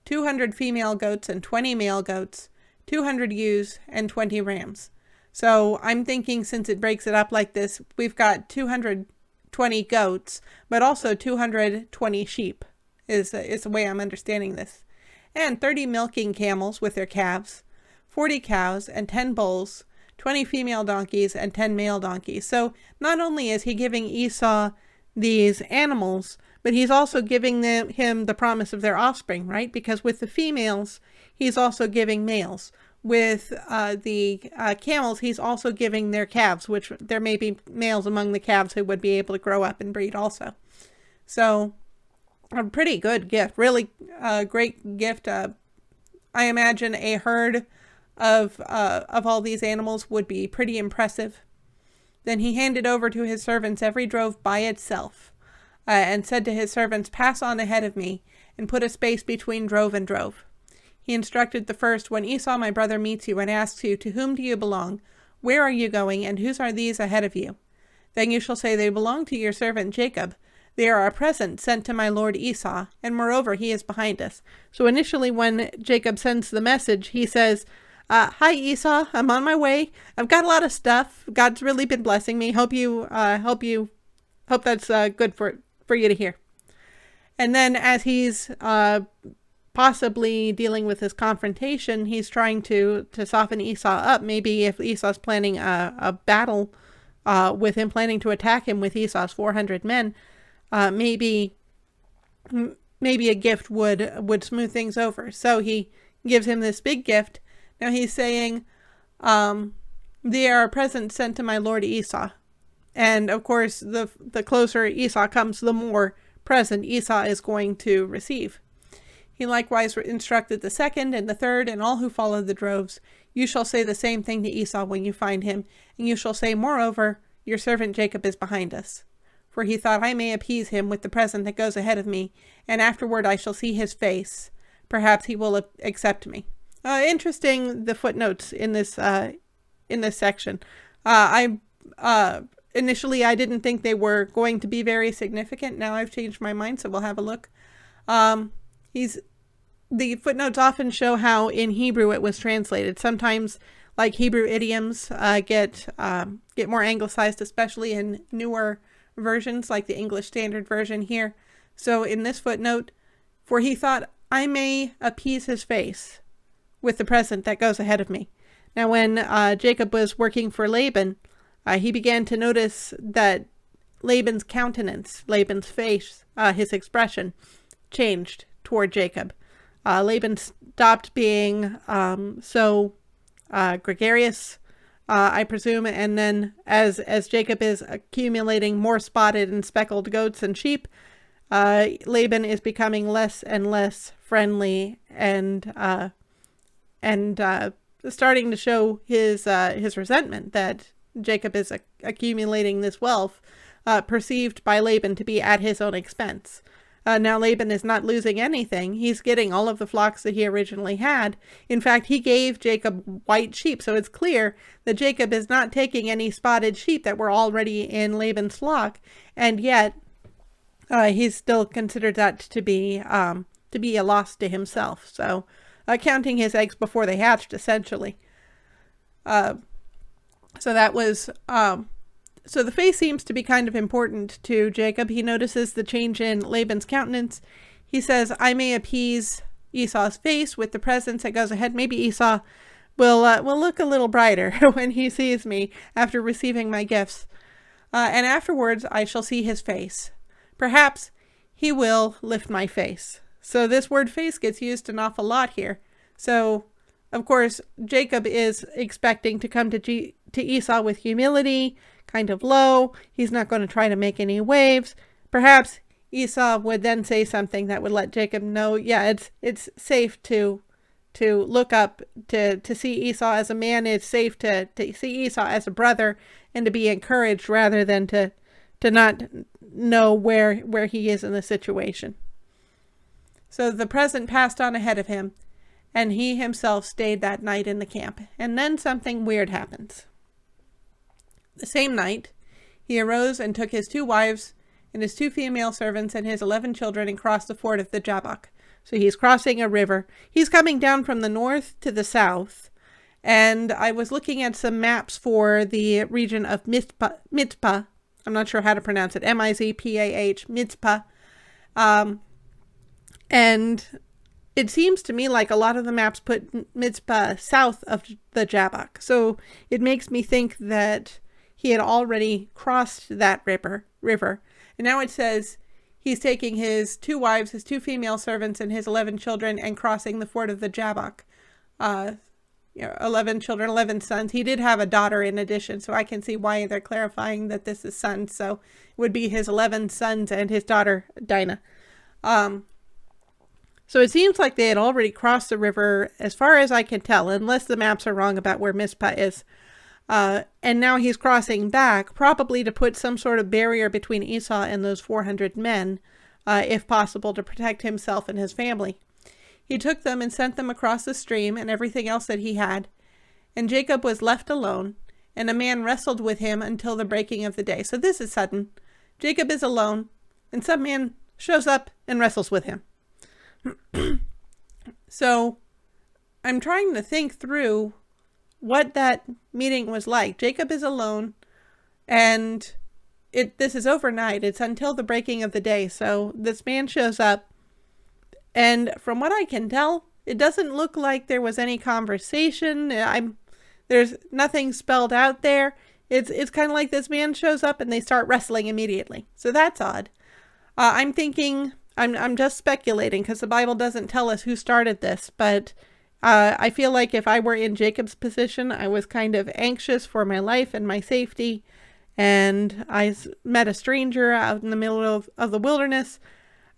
200 female goats and 20 male goats, 200 ewes and 20 rams. So I'm thinking, since it breaks it up like this, we've got 220 goats, but also 220 sheep is the way I'm understanding this. And 30 milking camels with their calves, 40 cows and 10 bulls, 20 female donkeys and 10 male donkeys. So not only is he giving Esau these animals, but he's also giving him the promise of their offspring, right? Because with the females, he's also giving males. With the camels, he's also giving their calves, which there may be males among the calves who would be able to grow up and breed also. So a pretty good gift, really great gift. I imagine a herd of all these animals would be pretty impressive. Then he handed over to his servants every drove by itself, and said to his servants, pass on ahead of me, and put a space between drove and drove. He instructed the first, when Esau my brother meets you and asks you, to whom do you belong? Where are you going, and whose are these ahead of you? Then you shall say, they belong to your servant Jacob. They are a present sent to my lord Esau, and moreover he is behind us. So initially when Jacob sends the message, he says, hi Esau, I'm on my way. I've got a lot of stuff. God's really been blessing me. Hope that's good for you to hear. And then as he's possibly dealing with this confrontation, he's trying to soften Esau up. Maybe if Esau's planning a battle with him, planning to attack him with Esau's 400 men, maybe a gift would smooth things over. So he gives him this big gift. Now he's saying, they are a present sent to my lord Esau. And of course, the closer Esau comes, the more present Esau is going to receive. He likewise instructed the second and the third and all who followed the droves, "You shall say the same thing to Esau when you find him, and you shall say, moreover, your servant Jacob is behind us. For he thought, I may appease him with the present that goes ahead of me, and afterward I shall see his face. Perhaps he will accept me." Interesting, the footnotes in this section. Initially, I didn't think they were going to be very significant. Now I've changed my mind, so we'll have a look. The footnotes often show how in Hebrew it was translated. Sometimes, like Hebrew idioms, get more anglicized, especially in newer versions, like the English Standard Version here. So in this footnote, for he thought, I may appease his face with the present that goes ahead of me. Now, when Jacob was working for Laban, he began to notice that Laban's countenance, Laban's face, his expression changed toward Jacob. Laban stopped being so gregarious, I presume, and then as Jacob is accumulating more spotted and speckled goats and sheep, Laban is becoming less and less friendly and starting to show his resentment that Jacob is accumulating this wealth, perceived by Laban to be at his own expense. Now Laban is not losing anything. He's getting all of the flocks that he originally had. In fact, he gave Jacob white sheep, so it's clear that Jacob is not taking any spotted sheep that were already in Laban's flock, and yet he's still considered that to be a loss to himself. So, counting his eggs before they hatched, essentially. So that was So the face seems to be kind of important to Jacob. He notices the change in Laban's countenance. He says, I may appease Esau's face with the presence that goes ahead. Maybe Esau will look a little brighter when he sees me after receiving my gifts. And afterwards I shall see his face. Perhaps he will lift my face. So this word face gets used an awful lot here. So, of course, Jacob is expecting to come to Esau with humility, kind of low. He's not going to try to make any waves. Perhaps Esau would then say something that would let Jacob know, yeah, it's safe to look up, to see Esau as a man. It's safe to see Esau as a brother and to be encouraged rather than to not know where he is in the situation. So the present passed on ahead of him, and he himself stayed that night in the camp. And then something weird happens. The same night, he arose and took his 2 wives and his 2 female servants and his 11 children and crossed the ford of the Jabbok. So he's crossing a river. He's coming down from the north to the south. And I was looking at some maps for the region of Mizpah. I'm not sure how to pronounce it. Mizpah, Mizpah. And it seems to me like a lot of the maps put Mizpah south of the Jabbok. So it makes me think that he had already crossed that river. And now it says he's taking his 2 wives, his 2 female servants, and his 11 children and crossing the ford of the Jabbok. 11 children, 11 sons. He did have a daughter in addition, so I can see why they're clarifying that this is sons. So it would be his 11 sons and his daughter, Dinah. So it seems like they had already crossed the river, as far as I can tell, unless the maps are wrong about where Mizpah is. And now he's crossing back, probably to put some sort of barrier between Esau and those 400 men, if possible, to protect himself and his family. He took them and sent them across the stream and everything else that he had. And Jacob was left alone, and a man wrestled with him until the breaking of the day. So this is sudden. Jacob is alone, and some man shows up and wrestles with him. So I'm trying to think through what that meeting was like. Jacob is alone, and this is overnight. It's until the breaking of the day. So this man shows up, and from what I can tell, it doesn't look like there was any conversation. There's nothing spelled out there. It's kind of like this man shows up and they start wrestling immediately. So that's odd. I'm thinking, I'm just speculating because the Bible doesn't tell us who started this, but I feel like if I were in Jacob's position, I was kind of anxious for my life and my safety, and met a stranger out in the middle of the wilderness,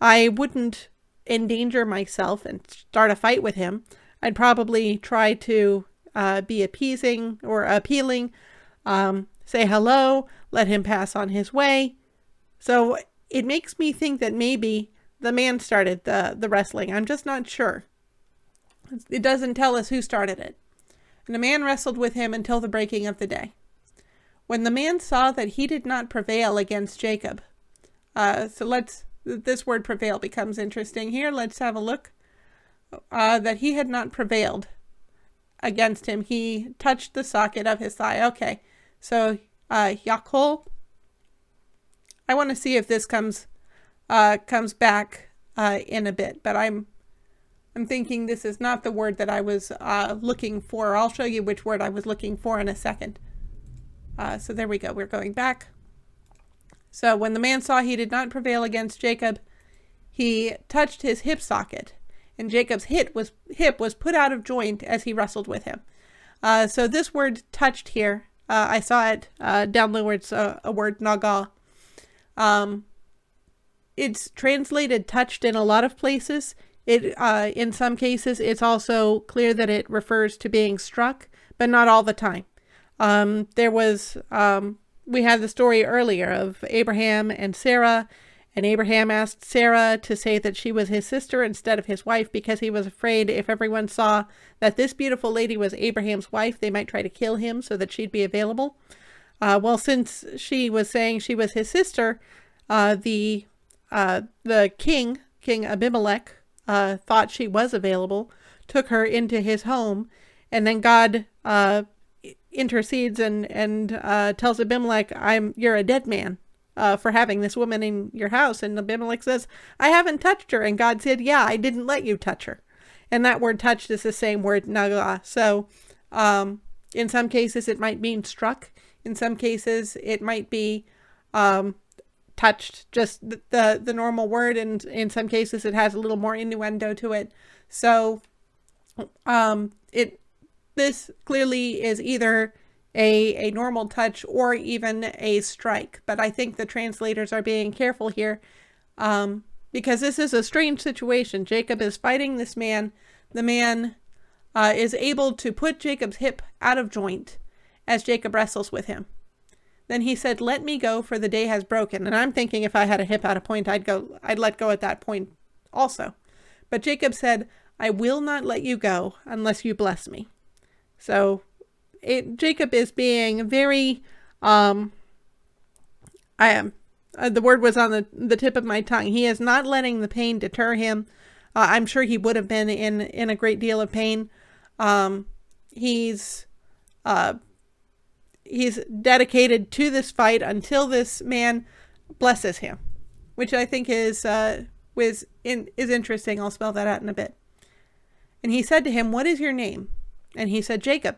I wouldn't endanger myself and start a fight with him. I'd probably try to be appeasing or appealing, say hello, let him pass on his way. So it makes me think that maybe the man started the wrestling. I'm just not sure. It doesn't tell us who started it. And the man wrestled with him until the breaking of the day. When the man saw that he did not prevail against Jacob. This word prevail becomes interesting here. Let's have a look. That he had not prevailed against him. He touched the socket of his thigh. Okay. So, Yakol. I want to see if this comes back in a bit, but I'm thinking this is not the word that I was looking for. I'll show you which word I was looking for in a second. So there we go. We're going back. So when the man saw he did not prevail against Jacob, he touched his hip socket, and Jacob's hip was put out of joint as he wrestled with him. So this word touched here, I saw it down lowards, a word naga. It's translated touched in a lot of places. In some cases, it's also clear that it refers to being struck, but not all the time. We had the story earlier of Abraham and Sarah, and Abraham asked Sarah to say that she was his sister instead of his wife because he was afraid if everyone saw that this beautiful lady was Abraham's wife, they might try to kill him so that she'd be available. Well, since she was saying she was his sister, the king Abimelech, thought she was available, took her into his home, and then God intercedes and tells Abimelech, you're a dead man for having this woman in your house. And Abimelech says, I haven't touched her. And God said, yeah, I didn't let you touch her. And that word touched is the same word, naga. So in some cases it might mean struck. In some cases it might be touched, just the normal word. And in some cases it has a little more innuendo to it. So this clearly is either a normal touch or even a strike. But I think the translators are being careful here because this is a strange situation. Jacob is fighting this man. The man is able to put Jacob's hip out of joint as Jacob wrestles with him. Then he said, let me go, for the day has broken. And I'm thinking if I had a hip out of point, I'd let go at that point also. But Jacob said, I will not let you go unless you bless me. So Jacob is being very, the word was on the tip of my tongue. He is not letting the pain deter him. I'm sure he would have been in a great deal of pain. He's dedicated to this fight until this man blesses him, which I think is interesting. I'll spell that out in a bit. And he said to him, what is your name? And he said, Jacob.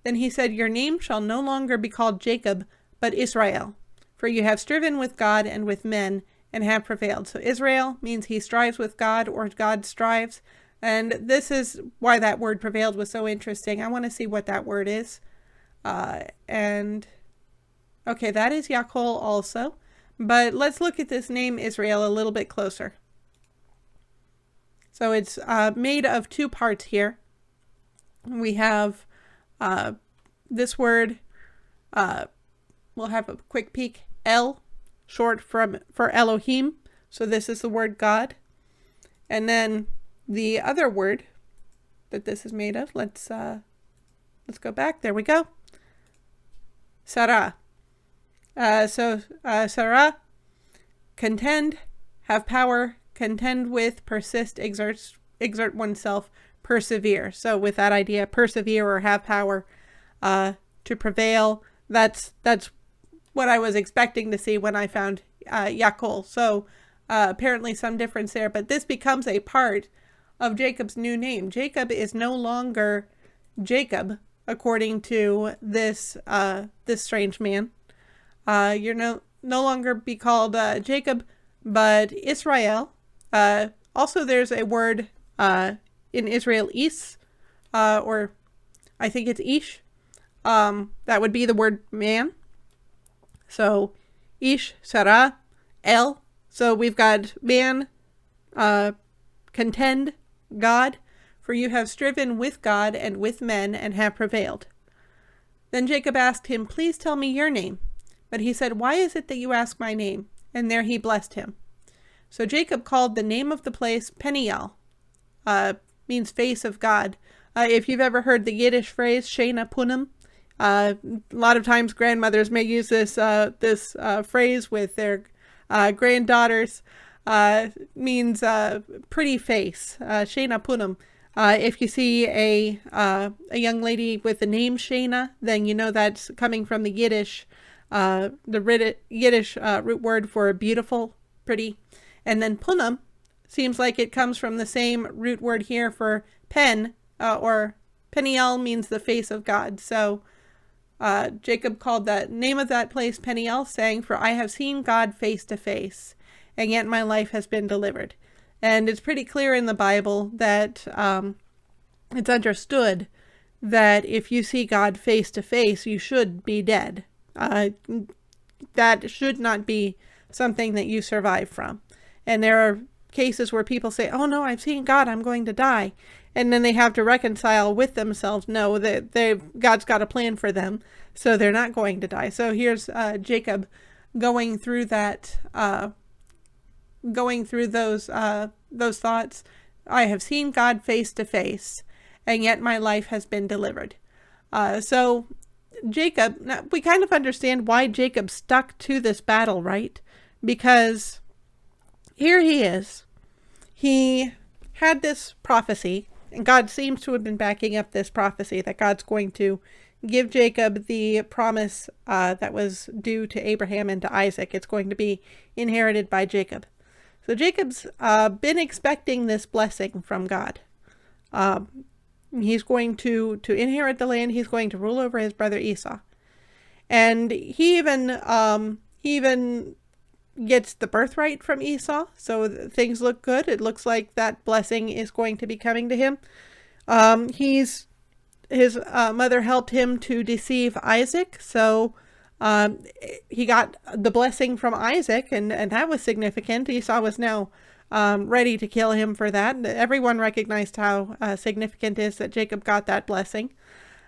Then he said, your name shall no longer be called Jacob, but Israel, for you have striven with God and with men and have prevailed. So Israel means he strives with God, or God strives. And this is why that word prevailed was so interesting. I want to see what that word is. Okay, that is Yakol also. But let's look at this name Israel a little bit closer. So it's made of two parts here. We have this word, we'll have a quick peek, El, short for Elohim. So this is the word God. And then the other word that this is made of, let's go back. There we go. Sarah. Sarah, contend, have power, contend with, persist, exert oneself, persevere. So with that idea, persevere or have power to prevail. That's what I was expecting to see when I found Yakol. So apparently some difference there, but this becomes a part of Jacob's new name. Jacob is no longer Jacob, according to this strange man. You're no longer be called Jacob, but Israel. Also, there's a word in Israel, is, or I think it's ish. That would be the word man. So Ish, Sarah, El. So we've got man, contend, God, for you have striven with God and with men and have prevailed. Then Jacob asked him, please tell me your name. But he said, why is it that you ask my name? And there he blessed him. So Jacob called the name of the place Peniel, means face of God. If you've ever heard the Yiddish phrase, Shena Punim, a lot of times grandmothers may use this phrase with their granddaughters. Means pretty face, Shena Punim. If you see a young lady with the name Shana, then you know that's coming from the Yiddish, Yiddish root word for beautiful, pretty. And then Punim seems like it comes from the same root word here for pen, or Peniel means the face of God. So Jacob called the name of that place Peniel, saying, for I have seen God face to face, and yet my life has been delivered. And it's pretty clear in the Bible that it's understood that if you see God face to face, you should be dead. That should not be something that you survive from. And there are cases where people say, oh no, I've seen God, I'm going to die. And then they have to reconcile with themselves, no, that God's got a plan for them, so they're not going to die. So here's Jacob going through that, going through those thoughts. I have seen God face to face, and yet my life has been delivered. So Jacob, now we kind of understand why Jacob stuck to this battle, right? Because here he is. He had this prophecy, and God seems to have been backing up this prophecy that God's going to give Jacob the promise that was due to Abraham and to Isaac. It's going to be inherited by Jacob. So Jacob's been expecting this blessing from God. He's going to inherit the land. He's going to rule over his brother Esau. And he even gets the birthright from Esau. So things look good. It looks like that blessing is going to be coming to him. His mother helped him to deceive Isaac. So he got the blessing from Isaac, and that was significant. Esau was now ready to kill him for that. Everyone recognized how significant it is that Jacob got that blessing.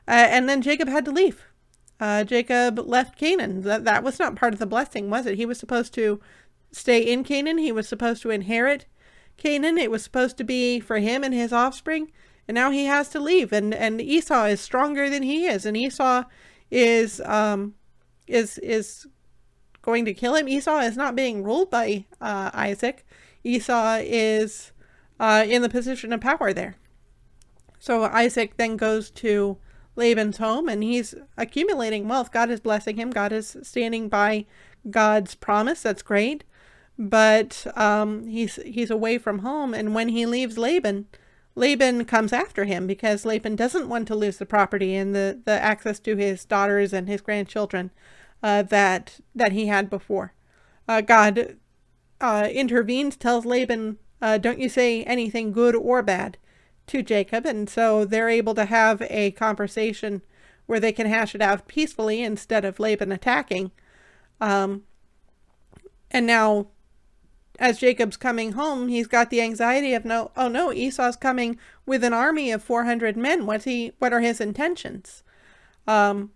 And then Jacob had to leave. Jacob left Canaan. That was not part of the blessing, was it? He was supposed to stay in Canaan. He was supposed to inherit Canaan. It was supposed to be for him and his offspring. And now he has to leave. And Esau is stronger than he is. And Esau is going to kill him. Esau is not being ruled by Isaac. Esau is in the position of power there. So Isaac then goes to Laban's home, and he's accumulating wealth. God is blessing him. God is standing by God's promise. That's great. But he's away from home, and when he leaves Laban comes after him because Laban doesn't want to lose the property and the access to his daughters and his grandchildren that he had before. God intervenes, tells Laban, don't you say anything good or bad to Jacob. And so they're able to have a conversation where they can hash it out peacefully instead of Laban attacking. And now, as Jacob's coming home, he's got the anxiety of Esau's coming with an army of 400 men. What are his intentions? And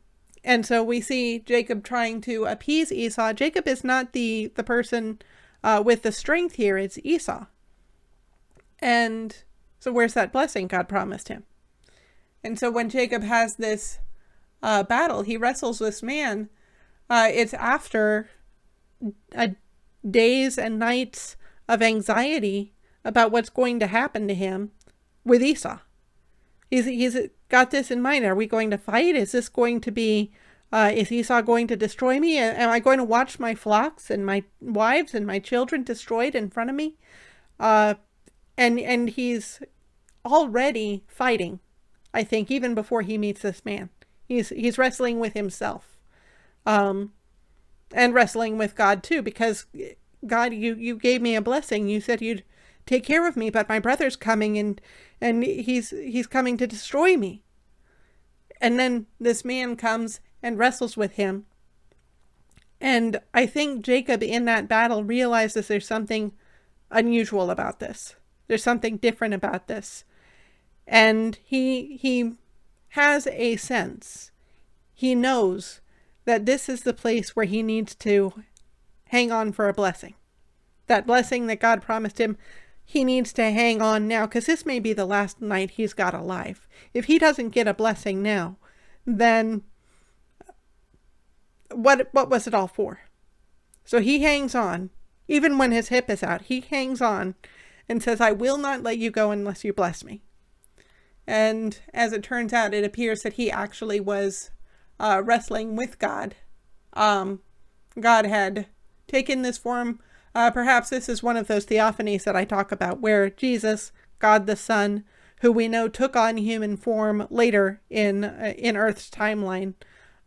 so we see Jacob trying to appease Esau. Jacob is not the person with the strength here. It's Esau. And so where's that blessing God promised him? And so when Jacob has this battle, he wrestles this man. It's after days and nights of anxiety about what's going to happen to him with Esau. He's got this in mind. Are we going to fight? Is this going to be, is Esau going to destroy me? Am I going to watch my flocks and my wives and my children destroyed in front of me? And he's already fighting, I think, even before he meets this man. He's wrestling with himself. And wrestling with God too, because God, you gave me a blessing. You said you'd take care of me, but my brother's coming and he's coming to destroy me. And then this man comes and wrestles with him. And I think Jacob in that battle realizes there's something unusual about this. There's something different about this. And he has a sense. He knows that this is the place where he needs to hang on for a blessing. That blessing that God promised him, he needs to hang on now, because this may be the last night he's got alive. If he doesn't get a blessing now, then what was it all for? So he hangs on. Even when his hip is out, he hangs on and says, I will not let you go unless you bless me. And as it turns out, it appears that he actually was wrestling with God. God had taken this form. Perhaps this is one of those theophanies that I talk about, where Jesus, God the Son, who we know took on human form later in Earth's timeline.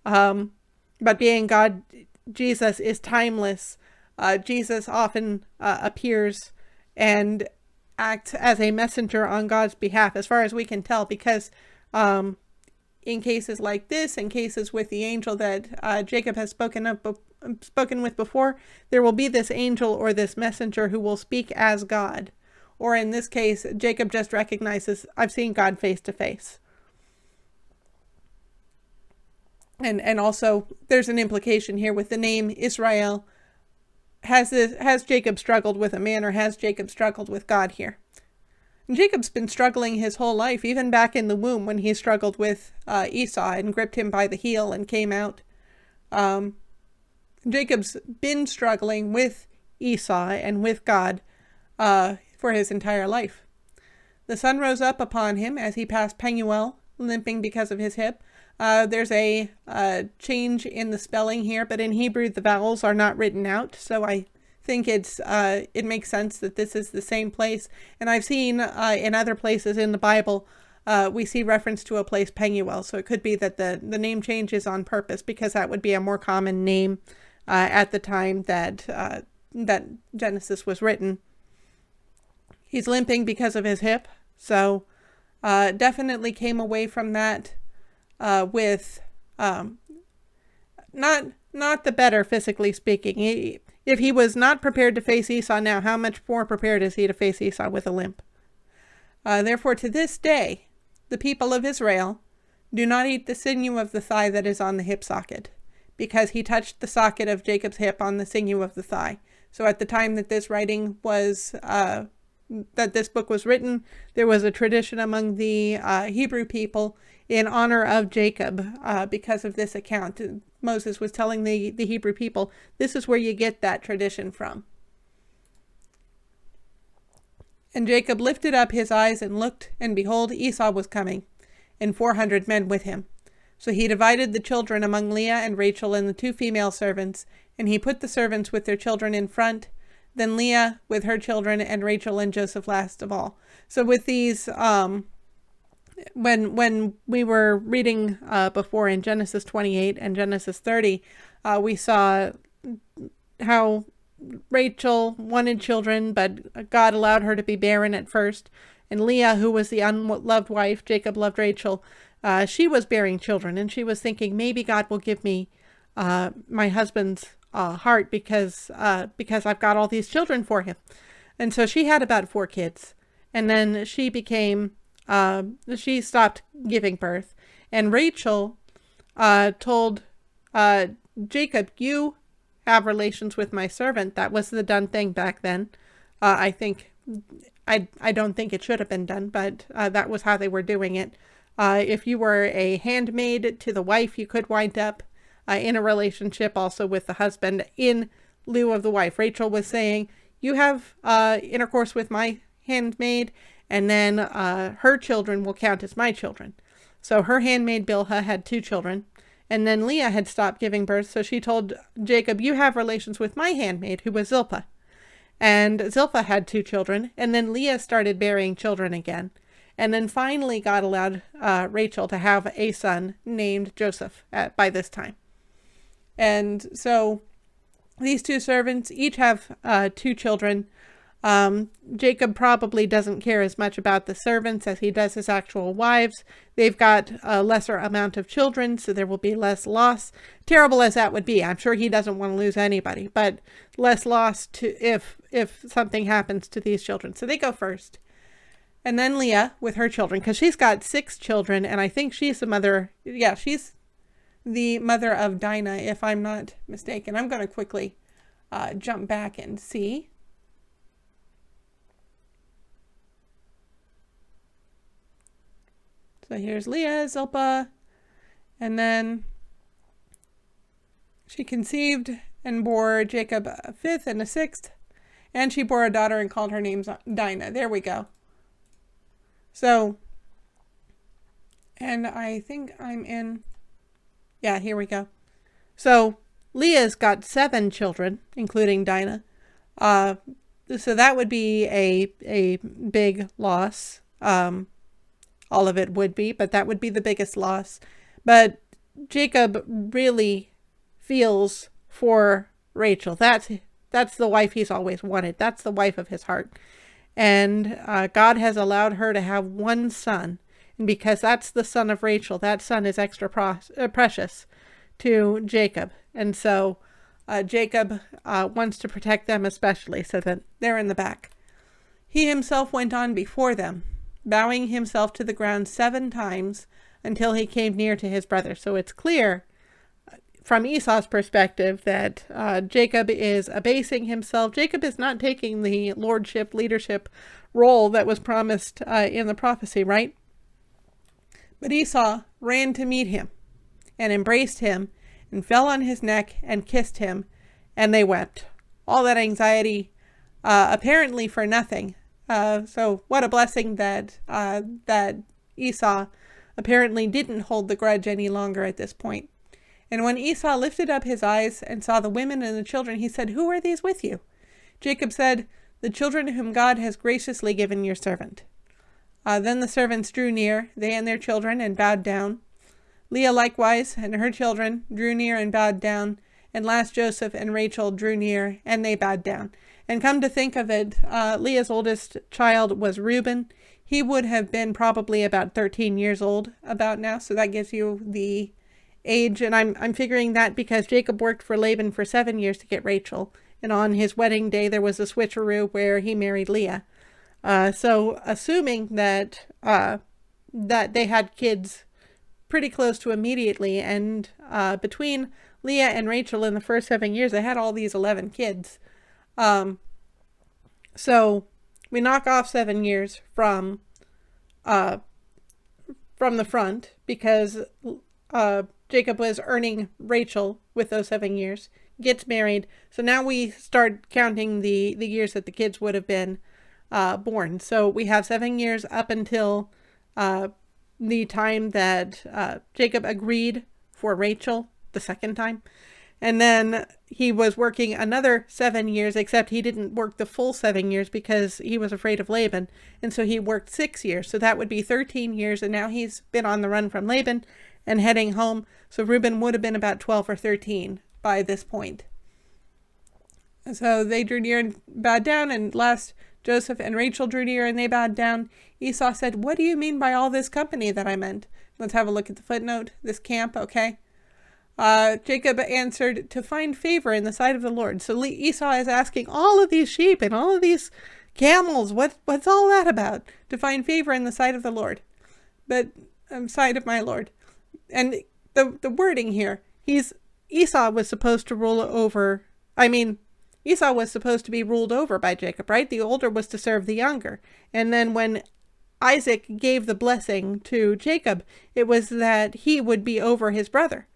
But being God, Jesus is timeless. Jesus often appears and acts as a messenger on God's behalf, as far as we can tell, because in cases like this, in cases with the angel that Jacob has spoken with before, there will be this angel or this messenger who will speak as God. Or in this case, Jacob just recognizes, I've seen God face to face. And also, there's an implication here with the name Israel. Has Jacob struggled with a man, or has Jacob struggled with God here? And Jacob's been struggling his whole life, even back in the womb when he struggled with Esau and gripped him by the heel and came out. Jacob's been struggling with Esau and with God for his entire life. The sun rose up upon him as he passed Peniel, limping because of his hip. There's a change in the spelling here, but in Hebrew the vowels are not written out, so I think it makes sense that this is the same place. And I've seen in other places in the Bible, we see reference to a place Peniel, so it could be that the name changes on purpose, because that would be a more common name at the time that Genesis was written. He's limping because of his hip, so definitely came away from that with not the better, physically speaking. If he was not prepared to face Esau now, how much more prepared is he to face Esau with a limp? Therefore, to this day, the people of Israel do not eat the sinew of the thigh that is on the hip socket, because he touched the socket of Jacob's hip on the sinew of the thigh. So at the time that this writing was, that this book was written, there was a tradition among the Hebrew people in honor of Jacob because of this account. Moses was telling the Hebrew people, this is where you get that tradition from. And Jacob lifted up his eyes and looked, and behold, Esau was coming, and 400 men with him. So he divided the children among Leah and Rachel and the 2 female servants, and he put the servants with their children in front, then Leah with her children, and Rachel and Joseph last of all. So with these, when we were reading before in Genesis 28 and Genesis 30, we saw how Rachel wanted children, but God allowed her to be barren at first. And Leah, who was the unloved wife, Jacob loved Rachel, she was bearing children, and she was thinking, maybe God will give me my husband's heart because I've got all these children for him. And so she had about 4 kids, and then she stopped giving birth. And Rachel told Jacob, you have relations with my servant. That was the done thing back then. I don't think it should have been done, but that was how they were doing it. If you were a handmaid to the wife, you could wind up in a relationship also with the husband in lieu of the wife. Rachel was saying, you have intercourse with my handmaid, and then her children will count as my children. So her handmaid Bilhah had 2 children, and then Leah had stopped giving birth, so she told Jacob, you have relations with my handmaid, who was Zilpah. And Zilpah had 2 children, and then Leah started bearing children again. And then finally God allowed Rachel to have a son named Joseph by this time. And so these 2 servants each have 2 children. Jacob probably doesn't care as much about the servants as he does his actual wives. They've got a lesser amount of children, so there will be less loss. Terrible as that would be, I'm sure he doesn't want to lose anybody, but less loss to if something happens to these children. So they go first. And then Leah with her children, because she's got 6 children, and I think she's the mother. Yeah, she's the mother of Dinah, if I'm not mistaken. I'm going to quickly jump back and see. So here's Leah, Zilpah, and then she conceived and bore Jacob a 5th and a 6th, and she bore a daughter and called her name Dinah. There we go. So, and I think I'm in, yeah, here we go. So Leah's got 7 children, including Dinah. So that would be a big loss. All of it would be, but that would be the biggest loss. But Jacob really feels for Rachel. That's the wife he's always wanted. That's the wife of his heart. And God has allowed her to have 1 son. And because that's the son of Rachel, that son is extra precious to Jacob. And so Jacob wants to protect them especially, so that they're in the back. He himself went on before them, bowing himself to the ground 7 times until he came near to his brother. So it's clear from Esau's perspective that Jacob is abasing himself. Jacob is not taking the lordship, leadership role that was promised in the prophecy, right? But Esau ran to meet him and embraced him and fell on his neck and kissed him, and they wept. All that anxiety apparently for nothing. So what a blessing that Esau apparently didn't hold the grudge any longer at this point. And when Esau lifted up his eyes and saw the women and the children, he said, "Who are these with you?" Jacob said, "The children whom God has graciously given your servant." Then the servants drew near, they and their children, and bowed down. Leah likewise and her children drew near and bowed down. And last Joseph and Rachel drew near, and they bowed down. And come to think of it, Leah's oldest child was Reuben. He would have been probably about 13 years old about now, so that gives you the age. And I'm figuring that because Jacob worked for Laban for 7 years to get Rachel, and on his wedding day there was a switcheroo where he married Leah. So assuming that that they had kids pretty close to immediately, and between Leah and Rachel in the first 7 years, they had all these 11 kids. So we knock off 7 years from the front because Jacob was earning Rachel with those 7 years, gets married. So now we start counting the years that the kids would have been born. So we have 7 years up until the time that Jacob agreed for Rachel the second time. And then he was working another 7 years, except he didn't work the full 7 years because he was afraid of Laban. And so he worked 6 years. So that would be 13 years. And now he's been on the run from Laban and heading home. So Reuben would have been about 12 or 13 by this point. So they drew near and bowed down, and last Joseph and Rachel drew near and they bowed down. Esau said, "What do you mean by all this company that I meant?" Let's have a look at the footnote. This camp, okay? Jacob answered, "To find favor in the sight of the Lord." So Esau is asking, all of these sheep and all of these camels, what's all that about? To find favor in the sight of the Lord. But, sight of my Lord. And the wording here, Esau was supposed to Esau was supposed to be ruled over by Jacob, right? The older was to serve the younger. And then when Isaac gave the blessing to Jacob, it was that he would be over his brother.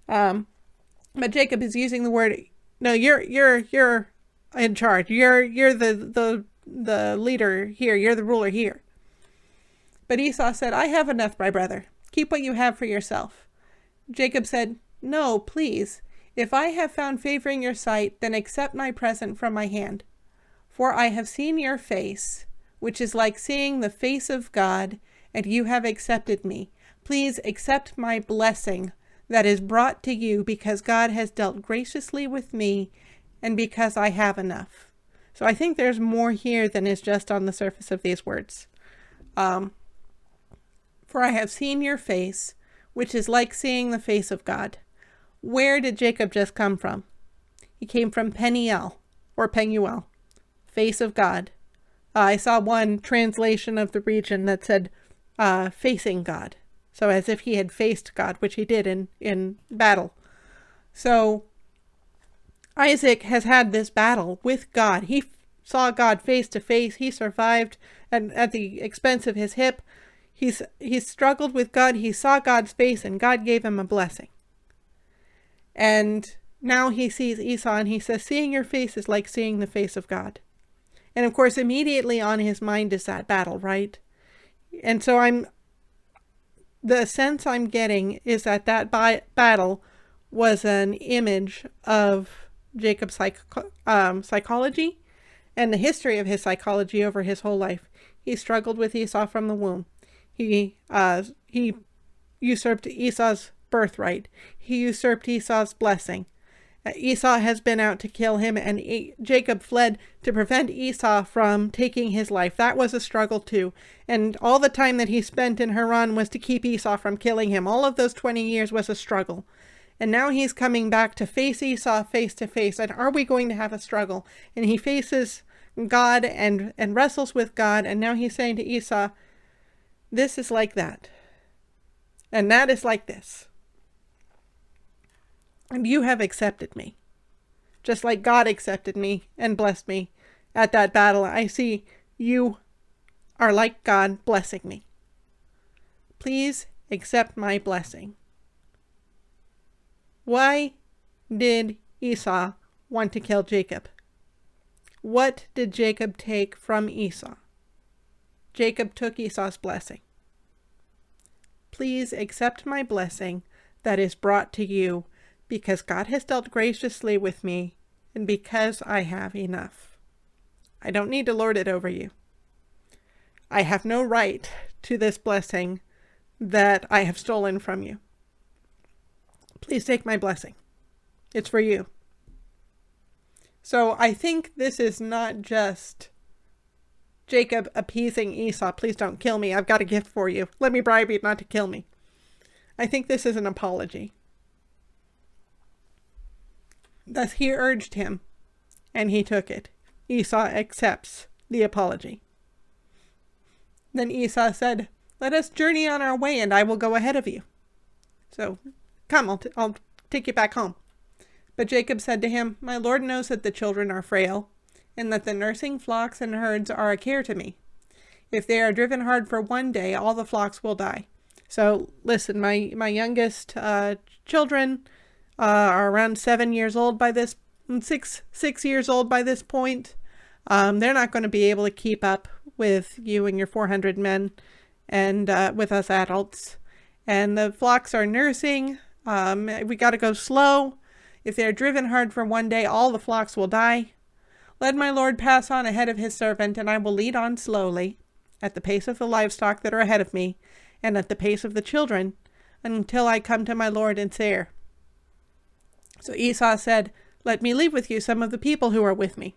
But Jacob is using the word, no, you're in charge. You're the leader here. You're the ruler here. But Esau said, "I have enough, my brother. Keep what you have for yourself." Jacob said, "No, please. If I have found favor in your sight, then accept my present from my hand. For I have seen your face, which is like seeing the face of God, and you have accepted me. Please accept my blessing that is brought to you because God has dealt graciously with me and because I have enough." So I think there's more here than is just on the surface of these words. For I have seen your face, which is like seeing the face of God. Where did Jacob just come from? He came from Peniel, or Penuel, face of God. I saw one translation of the region that said facing God. So as if he had faced God, which he did in battle. So Isaac has had this battle with God. He saw God face to face. He survived, and at the expense of his hip. He's struggled with God. He saw God's face, and God gave him a blessing. And now he sees Esau, and he says, seeing your face is like seeing the face of God. And of course, immediately on his mind is that battle, right? And so the sense I'm getting is that battle was an image of Jacob's psychology and the history of his psychology over his whole life. He struggled with Esau from the womb. He usurped Esau's birthright. He usurped Esau's blessing. Esau has been out to kill him, and Jacob fled to prevent Esau from taking his life. That was a struggle too. And all the time that he spent in Haran was to keep Esau from killing him. All of those 20 years was a struggle. And now he's coming back to face Esau face to face. And are we going to have a struggle? And he faces God and wrestles with God. And now he's saying to Esau, this is like that. And that is like this. And you have accepted me. Just like God accepted me and blessed me at that battle. I see you are like God blessing me. Please accept my blessing. Why did Esau want to kill Jacob? What did Jacob take from Esau? Jacob took Esau's blessing. Please accept my blessing that is brought to you because God has dealt graciously with me and because I have enough. I don't need to lord it over you. I have no right to this blessing that I have stolen from you. Please take my blessing. It's for you. So I think this is not just Jacob appeasing Esau. Please don't kill me. I've got a gift for you. Let me bribe you not to kill me. I think this is an apology. Thus he urged him, and he took it. Esau accepts the apology. Then Esau said, let us journey on our way, and I will go ahead of you. So, come, I'll take you back home. But Jacob said to him, my Lord knows that the children are frail, and that the nursing flocks and herds are a care to me. If they are driven hard for one day, all the flocks will die. So, listen, my youngest children are around 7 years old by this, 6 years old by this point. They're not going to be able to keep up with you and your 400 men and with us adults. And the flocks are nursing. We got to go slow. If they're driven hard for one day, all the flocks will die. Let my Lord pass on ahead of his servant, and I will lead on slowly, at the pace of the livestock that are ahead of me, and at the pace of the children, until I come to my Lord in Seir. So Esau said, let me leave with you some of the people who are with me.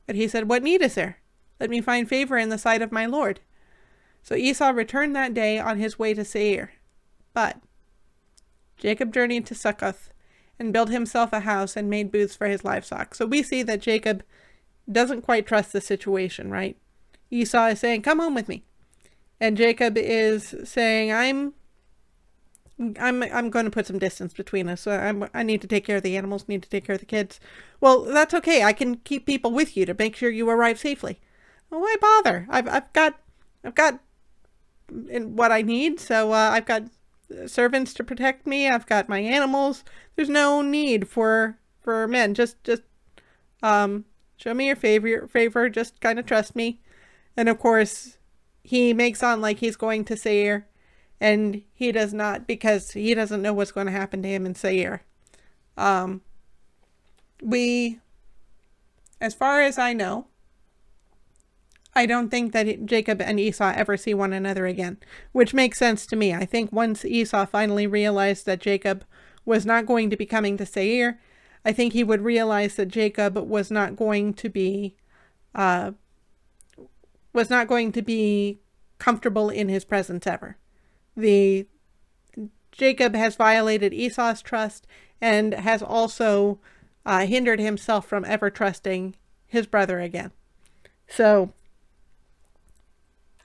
But he said, what need is there? Let me find favor in the sight of my Lord. So Esau returned that day on his way to Seir. But Jacob journeyed to Succoth and built himself a house and made booths for his livestock. So we see that Jacob doesn't quite trust the situation, right? Esau is saying, come home with me. And Jacob is saying, I'm going to put some distance between us. So I need to take care of the animals, need to take care of the kids. Well, that's okay. I can keep people with you to make sure you arrive safely. Well, why bother? I've got what I need. So I've got servants to protect me. I've got my animals. There's no need for men. Just show me your favor. Just kind of trust me. And of course, he makes on like he's going to Seir, and he does not, because he doesn't know what's going to happen to him in Seir. As far as I know, I don't think that Jacob and Esau ever see one another again, which makes sense to me. I think once Esau finally realized that Jacob was not going to be coming to Seir, I think he would realize that Jacob was not going to be was not going to be comfortable in his presence ever. Jacob has violated Esau's trust and has also hindered himself from ever trusting his brother again. So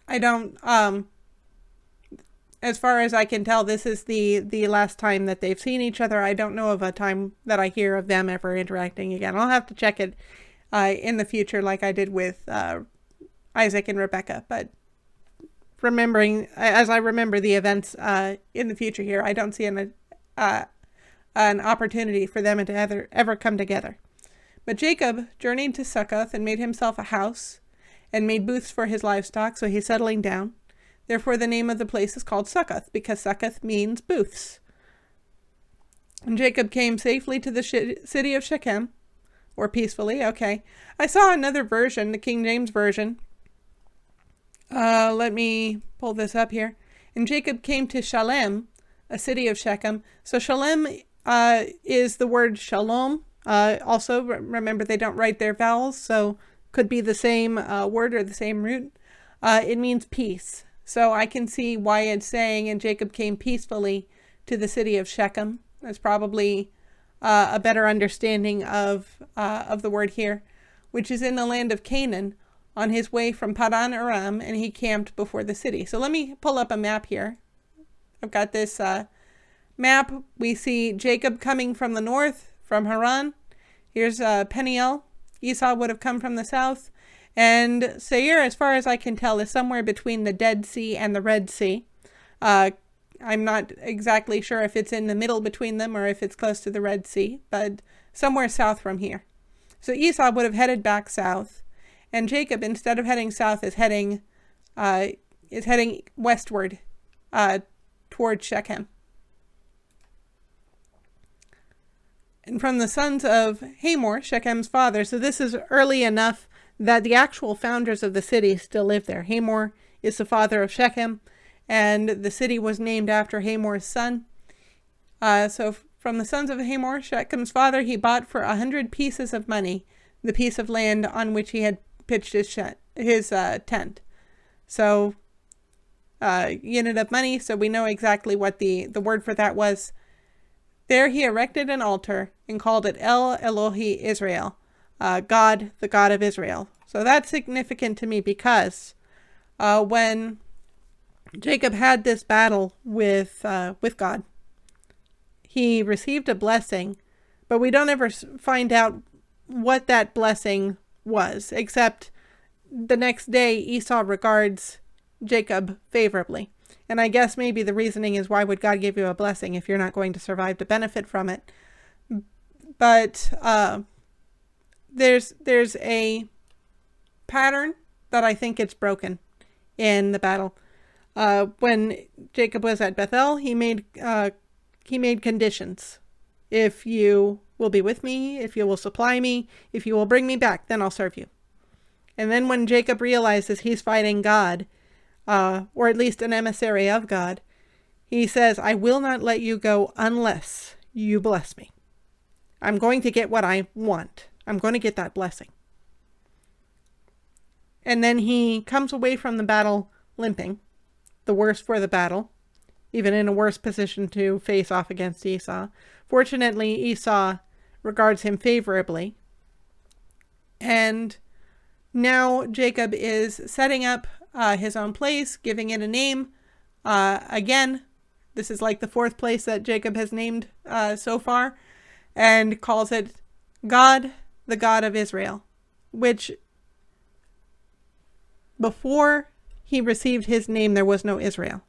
I don't, as far as I can tell, this is the last time that they've seen each other. I don't know of a time that I hear of them ever interacting again. I'll have to check it in the future like I did with Isaac and Rebekah, but as I remember the events in the future here, I don't see an opportunity for them to ever come together. But Jacob journeyed to Succoth and made himself a house and made booths for his livestock, so he's settling down. Therefore the name of the place is called Succoth, because Succoth means booths. And Jacob came safely to the city of Shechem, or peacefully, okay. I saw another version, the King James Version. Let me pull this up here. And Jacob came to Shalem, a city of Shechem. So Shalem is the word shalom. Also, remember they don't write their vowels, so could be the same word or the same root. It means peace. So I can see why it's saying, and Jacob came peacefully to the city of Shechem. That's probably a better understanding of the word here, which is in the land of Canaan, on his way from Padan Aram, and he camped before the city. So let me pull up a map here. I've got this map. We see Jacob coming from the north, from Haran. Here's Peniel. Esau would have come from the south. And Seir, as far as I can tell, is somewhere between the Dead Sea and the Red Sea. I'm not exactly sure if it's in the middle between them or if it's close to the Red Sea, but somewhere south from here. So Esau would have headed back south. And Jacob, instead of heading south, is heading westward toward Shechem. And from the sons of Hamor, Shechem's father, so this is early enough that the actual founders of the city still live there. Hamor is the father of Shechem, and the city was named after Hamor's son. So from the sons of Hamor, Shechem's father, he bought for 100 pieces of money the piece of land on which he had pitched his tent. So unit of money, so we know exactly what the word for that was. There he erected an altar and called it El Elohi Israel, God, the God of Israel. So that's significant to me because when Jacob had this battle with God, he received a blessing, but we don't ever find out what that blessing was, except the next day Esau regards Jacob favorably. And I guess maybe the reasoning is, why would God give you a blessing if you're not going to survive to benefit from it? But there's a pattern that I think it's broken in the battle. When Jacob was at Bethel, he made conditions. If you will be with me, if you will supply me, if you will bring me back, then I'll serve you. And then when Jacob realizes he's fighting God, or at least an emissary of God, he says, I will not let you go unless you bless me. I'm going to get what I want. I'm going to get that blessing. And then he comes away from the battle limping, the worse for the battle, even in a worse position to face off against Esau. Fortunately, Esau regards him favorably. And now Jacob is setting up his own place, giving it a name. Again, this is like the fourth place that Jacob has named so far, and calls it God, the God of Israel, which before he received his name, there was no Israel.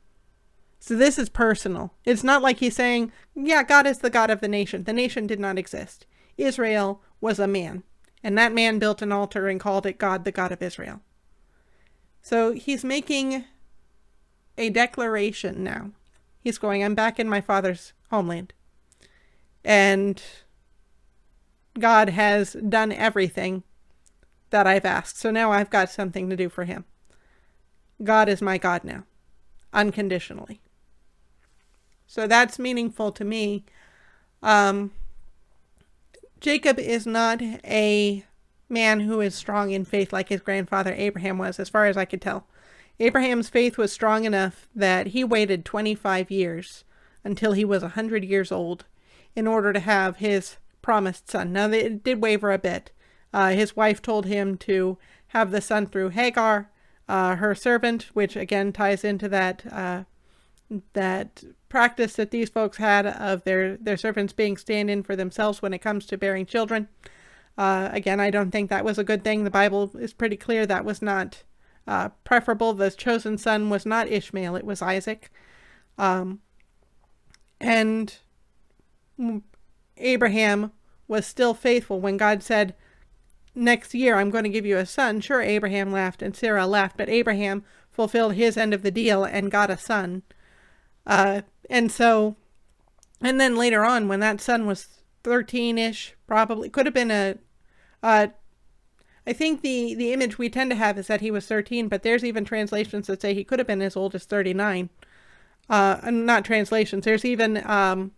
So this is personal. It's not like he's saying, yeah, God is the God of the nation. The nation did not exist. Israel was a man, and that man built an altar and called it God, the God of Israel. So he's making a declaration now. He's going, I'm back in my father's homeland. And God has done everything that I've asked. So now I've got something to do for him. God is my God now, unconditionally. So that's meaningful to me. Jacob is not a man who is strong in faith like his grandfather Abraham was, as far as I could tell. Abraham's faith was strong enough that he waited 25 years until he was 100 years old in order to have his promised son. Now, it did waver a bit. His wife told him to have the son through Hagar, her servant, which again ties into that practice that these folks had of their servants being stand-in for themselves when it comes to bearing children. Again, I don't think that was a good thing. The Bible is pretty clear that was not preferable. The chosen son was not Ishmael, it was Isaac. And Abraham was still faithful when God said, next year I'm going to give you a son. Sure, Abraham laughed and Sarah laughed, but Abraham fulfilled his end of the deal and got a son. And then later on, when that son was 13-ish, probably could have been I think the image we tend to have is that he was 13, but there's even translations that say he could have been as old as 39. Not translations. There's even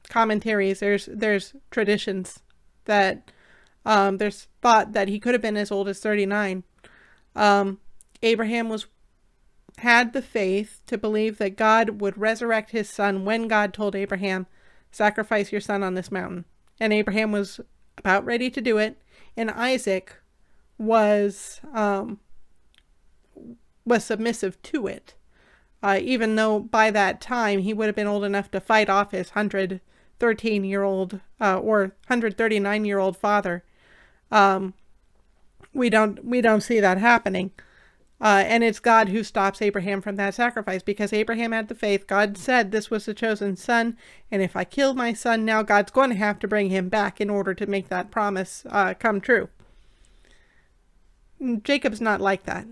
commentaries. There's traditions that there's thought that he could have been as old as 39. Abraham had the faith to believe that God would resurrect his son when God told Abraham, sacrifice your son on this mountain. And Abraham was about ready to do it. And Isaac was submissive to it. Even though by that time he would have been old enough to fight off his 113-year-old or 139-year-old father. We don't see that happening. And it's God who stops Abraham from that sacrifice, because Abraham had the faith. God said this was the chosen son, and if I kill my son now, God's going to have to bring him back in order to make that promise come true. Jacob's not like that.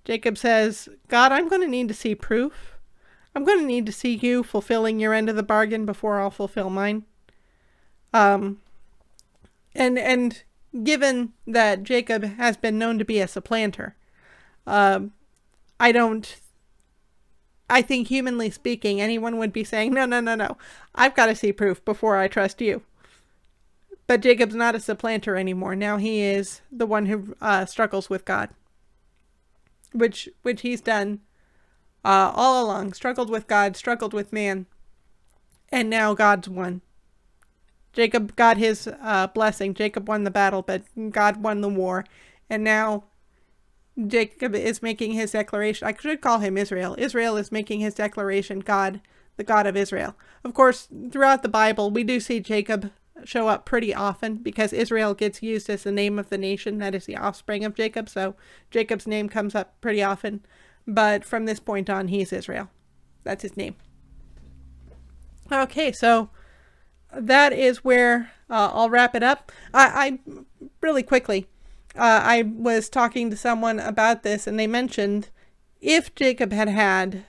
Jacob says, God, I'm going to need to see proof. I'm going to need to see you fulfilling your end of the bargain before I'll fulfill mine. And given that Jacob has been known to be a supplanter, I think humanly speaking, anyone would be saying, no, I've got to see proof before I trust you. But Jacob's not a supplanter anymore. Now he is the one who struggles with God, which he's done all along. Struggled with God, struggled with man, and now God's won. Jacob got his blessing. Jacob won the battle, but God won the war. And now Jacob is making his declaration. I should call him Israel. Israel is making his declaration, God, the God of Israel. Of course, throughout the Bible, we do see Jacob show up pretty often, because Israel gets used as the name of the nation that is the offspring of Jacob. So Jacob's name comes up pretty often. But from this point on, he's Israel. That's his name. Okay, so that is where I'll wrap it up. I really quickly, I was talking to someone about this, and they mentioned if Jacob had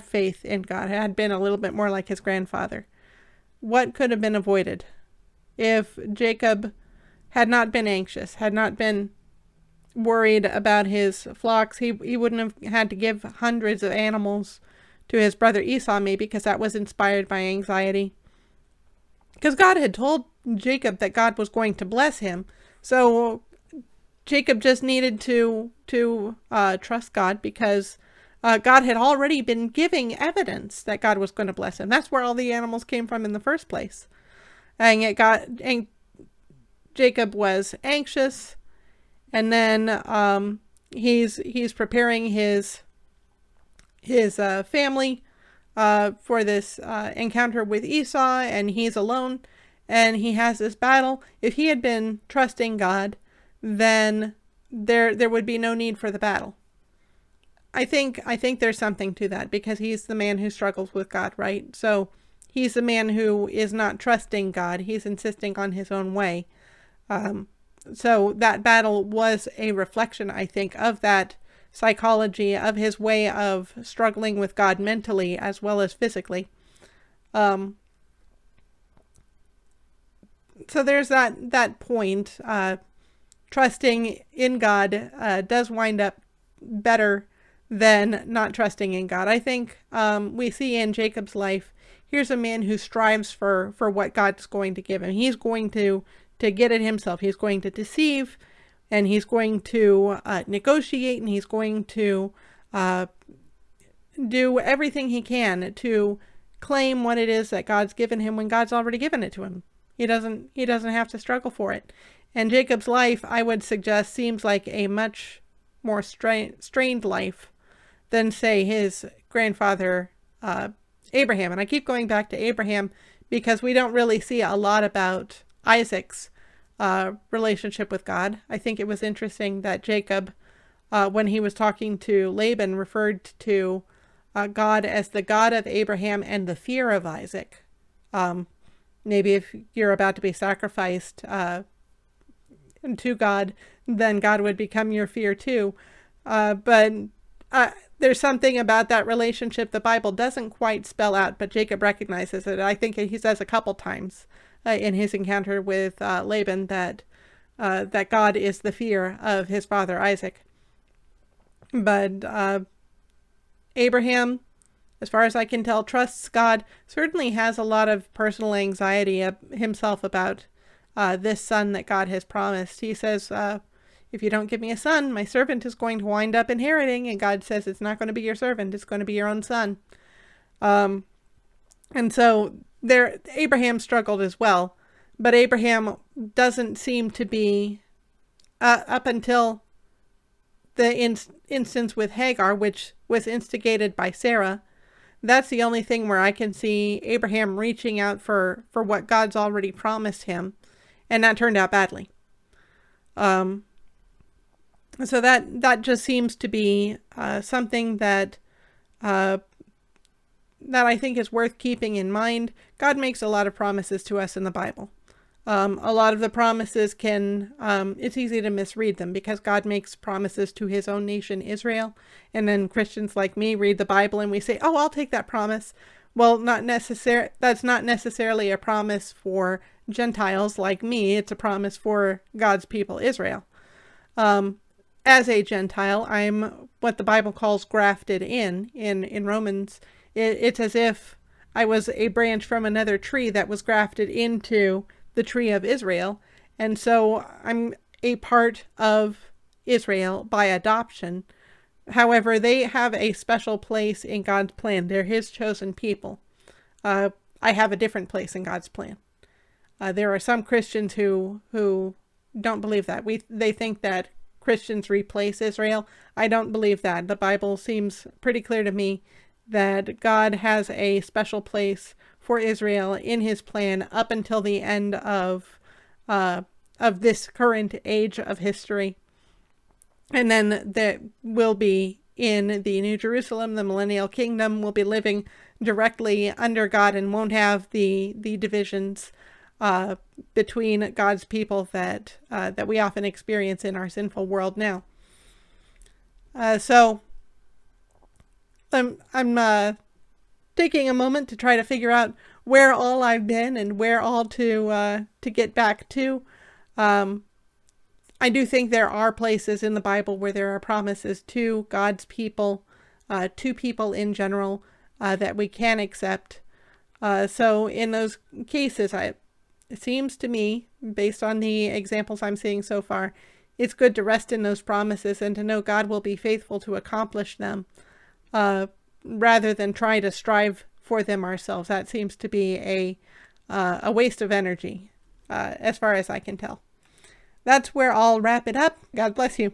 faith in God, had been a little bit more like his grandfather, what could have been avoided? If Jacob had not been anxious, had not been worried about his flocks, he wouldn't have had to give hundreds of animals to his brother Esau, maybe, because that was inspired by anxiety. Because God had told Jacob that God was going to bless him. So Jacob just needed to trust God, because God had already been giving evidence that God was going to bless him. That's where all the animals came from in the first place. And Jacob was anxious, and then he's preparing his family for this encounter with Esau, and he's alone, and he has this battle. If he had been trusting God, then there would be no need for the battle. I think there's something to that, because he's the man who struggles with God, right? So he's the man who is not trusting God. He's insisting on his own way. So that battle was a reflection, I think, of that psychology, of his way of struggling with God mentally as well as physically. So there's that point. Trusting in God does wind up better than not trusting in God. I think we see in Jacob's life, here's a man who strives for what God's going to give him. He's going to get it himself. He's going to deceive, and he's going to negotiate, and he's going to do everything he can to claim what it is that God's given him when God's already given it to him. He doesn't have to struggle for it. And Jacob's life, I would suggest, seems like a much more strained life than, say, his grandfather Abraham. And I keep going back to Abraham because we don't really see a lot about Isaac's relationship with God. I think it was interesting that Jacob, when he was talking to Laban, referred to God as the God of Abraham and the fear of Isaac. Maybe if you're about to be sacrificed to God, then God would become your fear too. But there's something about that relationship the Bible doesn't quite spell out, but Jacob recognizes it. I think he says a couple times in his encounter with Laban that God is the fear of his father Isaac. But Abraham, as far as I can tell, trusts God, certainly has a lot of personal anxiety himself about this son that God has promised. He says, if you don't give me a son, my servant is going to wind up inheriting. And God says, it's not going to be your servant, it's going to be your own son. And so Abraham struggled as well. But Abraham doesn't seem to be, up until the instance with Hagar, which was instigated by Sarah, that's the only thing where I can see Abraham reaching out for what God's already promised him, and that turned out badly. So that just seems to be something that I think is worth keeping in mind. God makes a lot of promises to us in the Bible. A lot of the promises it's easy to misread them because God makes promises to his own nation, Israel. And then Christians like me read the Bible and we say, oh, I'll take that promise. Well, that's not necessarily a promise for Gentiles like me. It's a promise for God's people, Israel. As a Gentile, I'm what the Bible calls grafted in Romans. It's as if I was a branch from another tree that was grafted into the tree of Israel. And so I'm a part of Israel by adoption. However, they have a special place in God's plan. They're his chosen people. I have a different place in God's plan. There are some Christians who don't believe that. They think that Christians replace Israel. I don't believe that. The Bible seems pretty clear to me that God has a special place for Israel in his plan up until the end of this current age of history. And then that will be in the New Jerusalem, the millennial kingdom, will be living directly under God and won't have the divisions between God's people that we often experience in our sinful world now. So I'm taking a moment to try to figure out where all I've been and where all to get back to. I do think there are places in the Bible where there are promises to God's people, to people in general, that we can accept. So in those cases, it seems to me, based on the examples I'm seeing so far, it's good to rest in those promises and to know God will be faithful to accomplish them, rather than try to strive for them ourselves. That seems to be a waste of energy, as far as I can tell. That's where I'll wrap it up. God bless you.